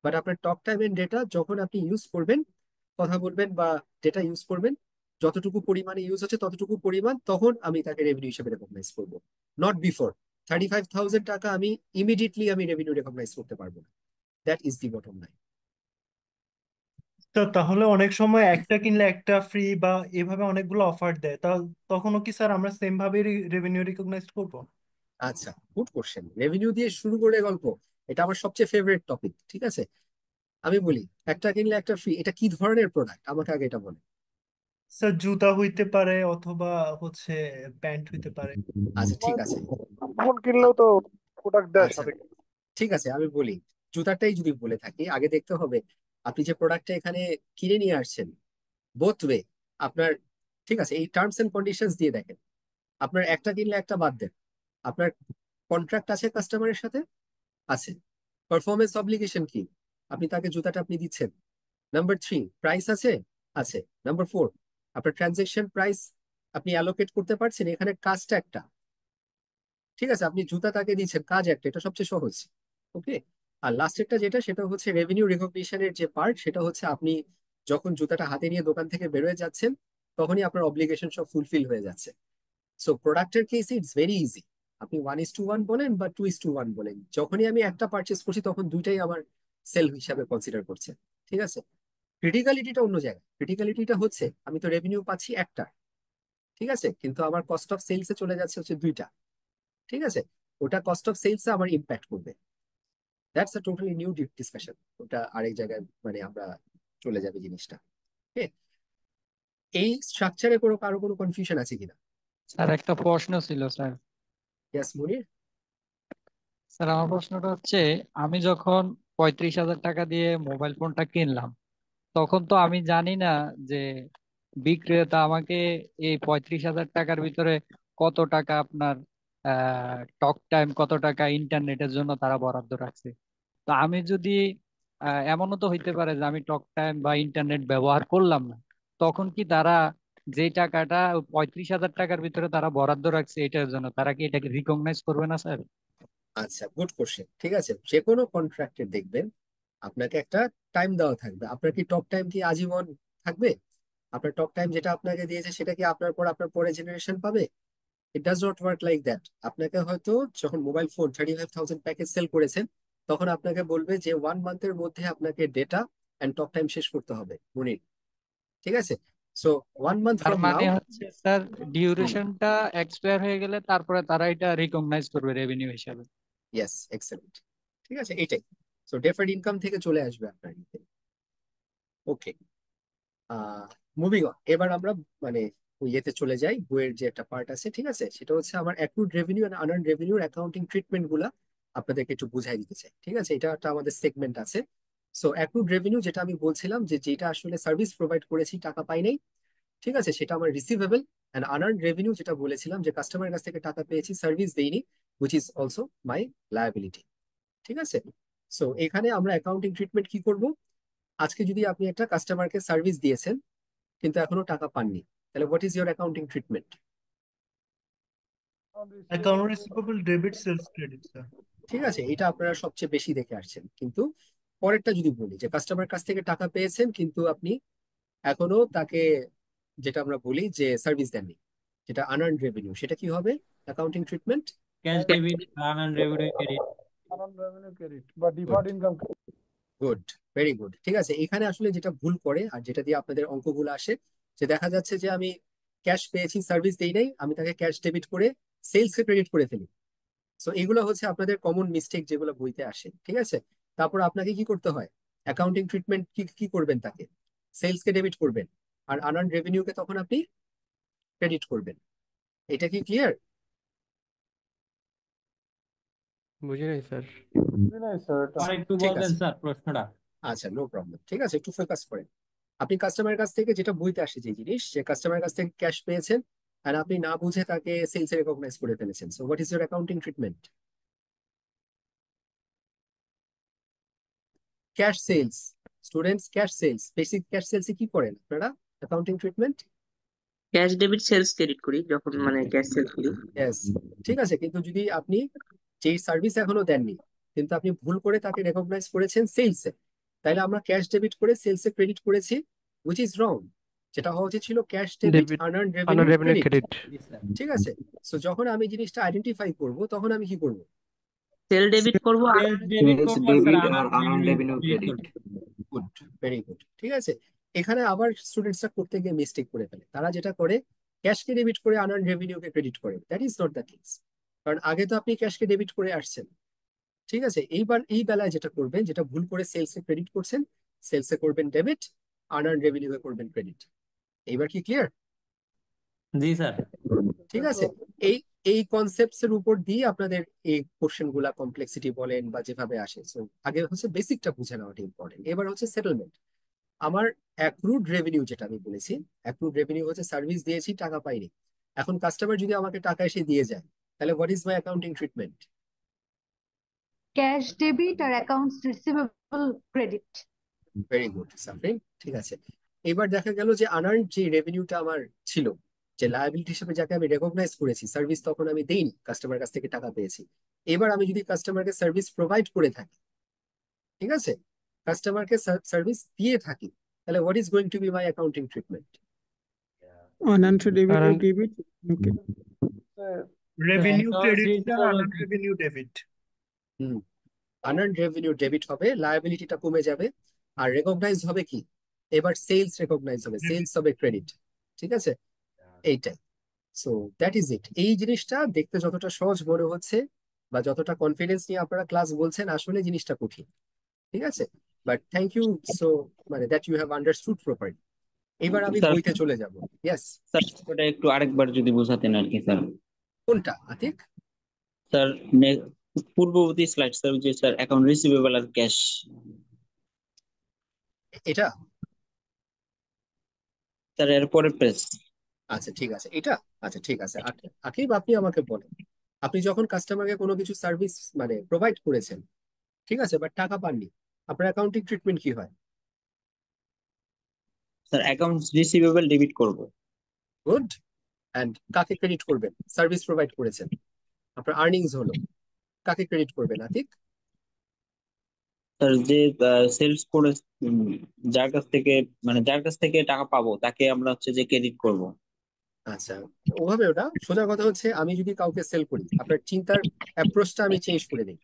বাট আপনার টক টাইম এন্ড ডেটা যখন আপনি ইউজ করবেন, কথা বলবেন বা ডেটা ইউজ করবেন, যতটুকু পরিমাণে ইউজ হচ্ছে ততটুকু পরিমাণ তখন আমি তাকে রেভিনিউ হিসেবে রেকগনাইজ করবো, নট বিফোর। 35,000 টাকা আমি ইমিডিয়েটলি আমি রেভিনিউ রেকগনাইজ করতে পারবো না। That is the bottom line. তো তাহলে অনেক সময় একটা কিনলে একটা ফ্রি বা এভাবে অনেকগুলো অফার দেয়, তা তখনও কি স্যার আমরা সেম ভাবে রেভিনিউ রিকগনাইজ করব? আচ্ছা, গুড কোশ্চেন। রেভিনিউ দিয়ে শুরু করে গল্প, এটা আমার সবচেয়ে ফেভারিট টপিক, ঠিক আছে। আমি বলি একটা কিনলে একটা ফ্রি, এটা কি ধরনের প্রোডাক্ট আমাকে আগে এটা বলে। স্যার জুতা হইতে পারে অথবা হচ্ছে প্যান্ট হইতে পারে। আচ্ছা ঠিক আছে। ফোন কিনলেও তো প্রোডাক্ট দেয় আচ্ছা সাথে। ঠিক আছে, আমি বলি জুতাটাই যদি বলে থাকি, আগে দেখতে হবে আপনি যে প্রোডাক্টটা এখানে কিনে নিয়ে আসছেন বোথ ওয়ে আপনার, ঠিক আছে, এই টার্মস এন্ড কন্ডিশনস দিয়ে দেখেন। আপনার একটা কিনলে একটা বাদ দেন, আপনার কন্ট্রাক্ট আছে কাস্টমারের সাথে, আছে। পারফরমেন্স অব্লিগেশন কি, আপনি তাকে জুতাটা আপনি দিচ্ছেন। নাম্বার 3 প্রাইস আছে, আছে। নাম্বার 4 আপনার ট্রানজেকশন প্রাইস আপনি অ্যালোকেট করতে পারছেন, এখানে কাজটা একটা, ঠিক আছে, আপনি জুতা তাকে দিচ্ছেন, কাজ একটা, এটা সবচেয়ে সহজ। ওকে। আর লাস্টেরটা যেটা সেটা হচ্ছে রেভিনিউ রেকগনিশনের যে পার্ট, সেটা হচ্ছে আপনি যখন জুতাটা হাতে নিয়ে দোকান থেকে বেরোয় যাচ্ছেন তখনই আপনার অব্লিগেশন সব ফুলফিল হয়ে যাচ্ছে। সো প্রোডাক্টের কেসে ইটস ভেরি ইজি। আপনি 1:1 বলেন বা 2:1 বলেন, যখনই আমি একটা পারচেস করছি তখন দুইটাই আমার সেল হিসাবে কনসিডার করছে, ঠিক আছে। ক্রিটিক্যালিটিটা অন্য জায়গায়। ক্রিটিক্যালিটিটা হচ্ছে আমি তো রেভিনিউ পাচ্ছি একটা, ঠিক আছে, কিন্তু আমার কস্ট অফ সেলসে চলে যাচ্ছে হচ্ছে দুইটা, ঠিক আছে। ওটা কস্ট অফ সেলসে আমার ইম্প্যাক্ট করবে। That's a totally new discussion, ওটা আরেক জায়গায় মানে আমরা চলে যাবে জিনিসটা। ওকে। এই স্ট্রাকচারে কারো কোনো কনফিউশন আছে কিনা? স্যার একটা প্রশ্ন ছিল স্যার। ইয়াস মুনির। স্যার আমার প্রশ্নটা হচ্ছে, আমি যখন 35,000 টাকা দিয়ে মোবাইল ফোনটা কিনলাম, তখন তো আমি জানি না যে বিক্রেতা আমাকে এই 35,000 টাকার ভিতরে কত টাকা আপনার টক টাইম, কত টাকা ইন্টারনেটের জন্য তারা বরাদ্দ রাখছে। তো আমি যদি এমনও তো হইতে পারে যে আমি টক টাইম বা ইন্টারনেট ব্যবহার করলাম না, তখন কি তারা যে টাকাটা 35,000 টাকার ভিতরে তারা বরাদ্দ রাখছে এটার জন্য, তারা কি এটাকে রিকগনাইজ করবে না স্যার? আচ্ছা, গুড কোশ্চেন। ঠিক আছে, যে কোনো কন্ট্রাক্টে দেখবেন আপনাকে একটা টাইম দেওয়া থাকবে। আপনার কি টক টাইম কি আজীবন থাকবে? আপনার টক টাইম যেটা আপনাকে দিয়েছে সেটা কি আপনার পরে জেনারেশন পাবে? It does not work like that. আপনাকে হয়তো যখন মোবাইল ফোন 35,000 প্যাকেজ সেল করেছেন, তখন আপনাকে বলবে যে 1 মান্থের মধ্যে আপনাকে ডেটা অ্যান্ড টক টাইম শেষ করতে হবে মুনির। ঠিক আছে, সো 1 মান্থ তার ফ্রম মানে নাও। হচ্ছে স্যার ডিউরেশনটা এক্সপায়ার হয়ে গেলে তারপরে তারা এটা রিকগনাইজ করবে রেভিনিউ হিসাবে। Yes, excellent. ঠিক আছে, এটাই। সো ডেফার্ড ইনকাম থেকে চলে আসবে আপনার। ওকে, মুভিং অন। এবার আমরা মানে ওই ইয়েতে চলে যাই, বইয়ের যে একটা পার্ট আছে, ঠিক আছে, সেটা হচ্ছে আমার অ্যাক্রুড রেভিনিউ এন্ড আনআর্নড রেভিনিউর অ্যাকাউন্টিং ট্রিটমেন্ট গুলা আপনাদেরকে একটু বুঝাই দিতে চাই। ঠিক আছে, এটা একটা আমাদের সেগমেন্ট আছে। সো অ্যাক্রুড রেভিনিউ যেটা আমি বলছিলাম যে যেটা আসলে সার্ভিস প্রোভাইড করেছি টাকা পাই নাই, ঠিক আছে, সেটা আমার রিসিভেবল। এন্ড আনআর্নড রেভিনিউ যেটা বলেছিলাম যে কাস্টমারের কাছ থেকে টাকা পেয়েছি, সার্ভিস দেইনি, which is also my liability. ঠিক আছে, সো এখানে আমরা অ্যাকাউন্টিং ট্রিটমেন্ট কি করব? আজকে যদি আপনি একটা কাস্টমারকে সার্ভিস দিয়েছেন কিন্তু এখনো টাকা পাননি, তাহলে what is your accounting treatment? Account receivable debit sales credit sir. ঠিক আছে, এটা আপনারা সবচেয়ে বেশি দেখে আসছেন। কিন্তু পরেরটা যদি বলি যে কাস্টমার কাছ থেকে টাকা পেয়েছেন কিন্তু আপনি এখনো তাকে, যেটা আমরা বলি যে সার্ভিস দেননি, যেটা আনআর্নড রেভিনিউ, সেটা কি হবে accounting treatment? Cash debit, unearned revenue credit. Revenue credit বা good, deferred income. Good, very good. ঠিক আছে, এখানে আসলে যেটা ভুল করে আর যেটা দিয়ে আপনাদের অঙ্কগুলো আসে, যে দেখা যাচ্ছে যে আমি ক্যাশ পেয়েছি, সার্ভিস দেই নাই, আমি তাকে ক্যাশ ডেবিট করে সেলস এ ক্রেডিট করে ফেলি। সো এগুলো হচ্ছে আপনাদের কমন মিস্টেক যেগুলো বইতে আসে। ঠিক আছে, তারপর আপনাকে কি করতে হয়? অ্যাকাউন্টিং ট্রিটমেন্ট কি কি করবেন? তাকে সেলস কে ডেবিট করবেন, আর আনআর্নড রেভিনিউ কে তখন আপনি ক্রেডিট করবেন। এটা কি ক্লিয়ার? বুঝি নাই স্যার। না স্যার, এটা আর একটু ঠিক বলবেন আছে, স্যার প্রশ্নটা? আচ্ছা, নো প্রবলেম। ঠিক আছে, একটু ফোকাস করেন। আপনি কাস্টমারের কাছ থেকে, যেটা বইতে আসে যে জিনিস, যে কাস্টমারের কাছ থেকে ক্যাশ পেয়েছেন আর আপনি না বুঝে তাকে সেলস এ রেকগনাইজ করে ফেলেছেন। So what is your accounting treatment? Cash sales, students, cash sales, basic cash সেলসে কি করেন আপনারা accounting treatment? Cash debit sales credit করি যখন মানে ক্যাশ সেলস করি। ইয়েস, ঠিক আছে, কিন্তু যদি আপনি যেই সার্ভিস এখনো দেননি কিন্তু আপনি ভুল করে তাকে রেকগনাইজ করেছেন সেলসে, তাহলে আমরা ক্যাশ ডেবিট করে সেলসে ক্রেডিট করেছি, হুইচ ইজ রং। যেটা হওয়া উচিত ছিল ক্যাশ ডেবিট ডেবিট আনআর্নড আনার রেভিনিউ রেভিনিউ ক্রেডিট। ক্রেডিট। জি স্যার। ঠিক আছে, সো যখন আমি জিনিসটা আইডেন্টিফাই করব তখন আমি কি করব? সেল ডেবিট করবো আর ক্যাশ ডেবিট সেলস করবো স্যার, ডেবিট আর unearned unearned revenue revenue credit credit. করবো। Good, very good. ঠিক আছে, এখানে আবার স্টুডেন্টসরা করতে গিয়ে মিস্টেক করে ফেলে। তারা যেটা করে ক্যাশকে ডেবিট করে আনআর্নড রেভিনিউকে ক্রেডিট করে। That is not the case, কারণ আগে তো আপনি ক্যাশকে ডেবিট করে আসছেন। ঠিক আছে, এইবার এই বেলায় যেটা করবেন, যেটা ভুল করে সেলসে ক্রেডিট করছেন, সেলসে করবেন ডেবিট, আনআর্নড রেভিনিউ এ করবেন ক্রেডিট। এইবার কি ক্লিয়ার? জি স্যার। ঠিক আছে, এই এই কনসেপ্টস এর উপর দিয়ে আপনাদের এই কোশ্চেন গুলা কমপ্লেক্সিটি বলেন বা যেভাবে আসে। সো আগে হচ্ছে বেসিকটা বুঝে নেওয়াটা ইম্পর্টেন্ট। এবার হচ্ছে সেটেলমেন্ট। আমার অ্যাক্রুড রেভিনিউ যেটা আমি বলেছি, অ্যাক্রুড রেভিনিউ হচ্ছে সার্ভিস দিয়েছি, টাকা পাইনি। এখন কাস্টমার যদি আমাকে টাকা এসে দিয়ে যায়, তাহলে what is my accounting treatment? Cash debit আর accounts receivable credit. Very good Safrin. ঠিক আছে, এবার দেখা গেল যে আনআর্নড যে রেভিনিউটা আমার ছিল, যে লায়াবিলিটি হিসেবে যাকে আমি রেকগনাইজ করেছি, সার্ভিস তখন আমি দেইনি, কাস্টমার কাছ থেকে টাকা পেয়েছি। এবার আমি যদি কাস্টমারকে সার্ভিস প্রোভাইড করে থাকি, ঠিক আছে, কাস্টমারকে সার্ভিস দিয়ে থাকি, তাহলে what is going to B my accounting treatment? Unearned revenue unearned debit. Okay. Revenue accounts credit sir, receivable আনার রেভিনিউ ডেবিট। হুম, আনআর্নড রেভিনিউ ডেবিট হবে, লায়াবিলিটিটা কমে যাবে, আর রেকগনাইজ হবে কি? এবার সেলস রেকগনাইজ হবে, সেলস হবে ক্রেডিট। ঠিক আছে, এইটাই। So that is it. এই জিনিসটা দেখতে যতটা সহজ মনে হচ্ছে বা যতটা কনফিডেন্স নিয়ে আপনারা ক্লাস বলছেন, আসলে জিনিসটা কঠিন। ঠিক আছে, বাট থ্যাংক ইউ সো, মানে that you have understood properly. এবার আমি স্যার বইতে চলে যাব। ইয়েস, স্যার ওটা একটু আরেকবার যদি বোঝাতেন আর কি স্যার। কোনটা আতিক? স্যার পূর্ববর্তী স্লাইড স্যার, যে স্যার অ্যাকাউন্ট রিসিভেবল আর ক্যাশ। এটা? স্যার এর পরের পেজ। আচ্ছা ঠিক আছে, এটা আচ্ছা ঠিক আছে। আকিব, আপনি আমাকে বলেন, আপনি যখন কাস্টমারকে কোনো কিছু সার্ভিস মানে প্রোভাইড করেছেন, ঠিক আছে, বাট টাকা পাননি, আপনার অ্যাকাউন্টিং ট্রিটমেন্ট কি হয়? স্যার অ্যাকাউন্ট রিসিভেবল ডেবিট করব। গুড। অ্যান্ড কাকে ক্রেডিট করবেন? সার্ভিস প্রোভাইড করেছেন, আপনার আর্নিংস হলো, কাকে ক্রেডিট করবেন আতিক? স্যার যে সেলস করে, যার কাছ থেকে যার কাছ থেকে টাকা পাবো তাকে আমরা হচ্ছে যে ক্রেডিট করব। আচ্ছা, ওভাবে ওটা সোজা কথা হচ্ছে, আমি যদি কাউকে সেল করি, আপনার চিন্তার অ্যাপ্রোচটা আমি চেঞ্জ করে দিই।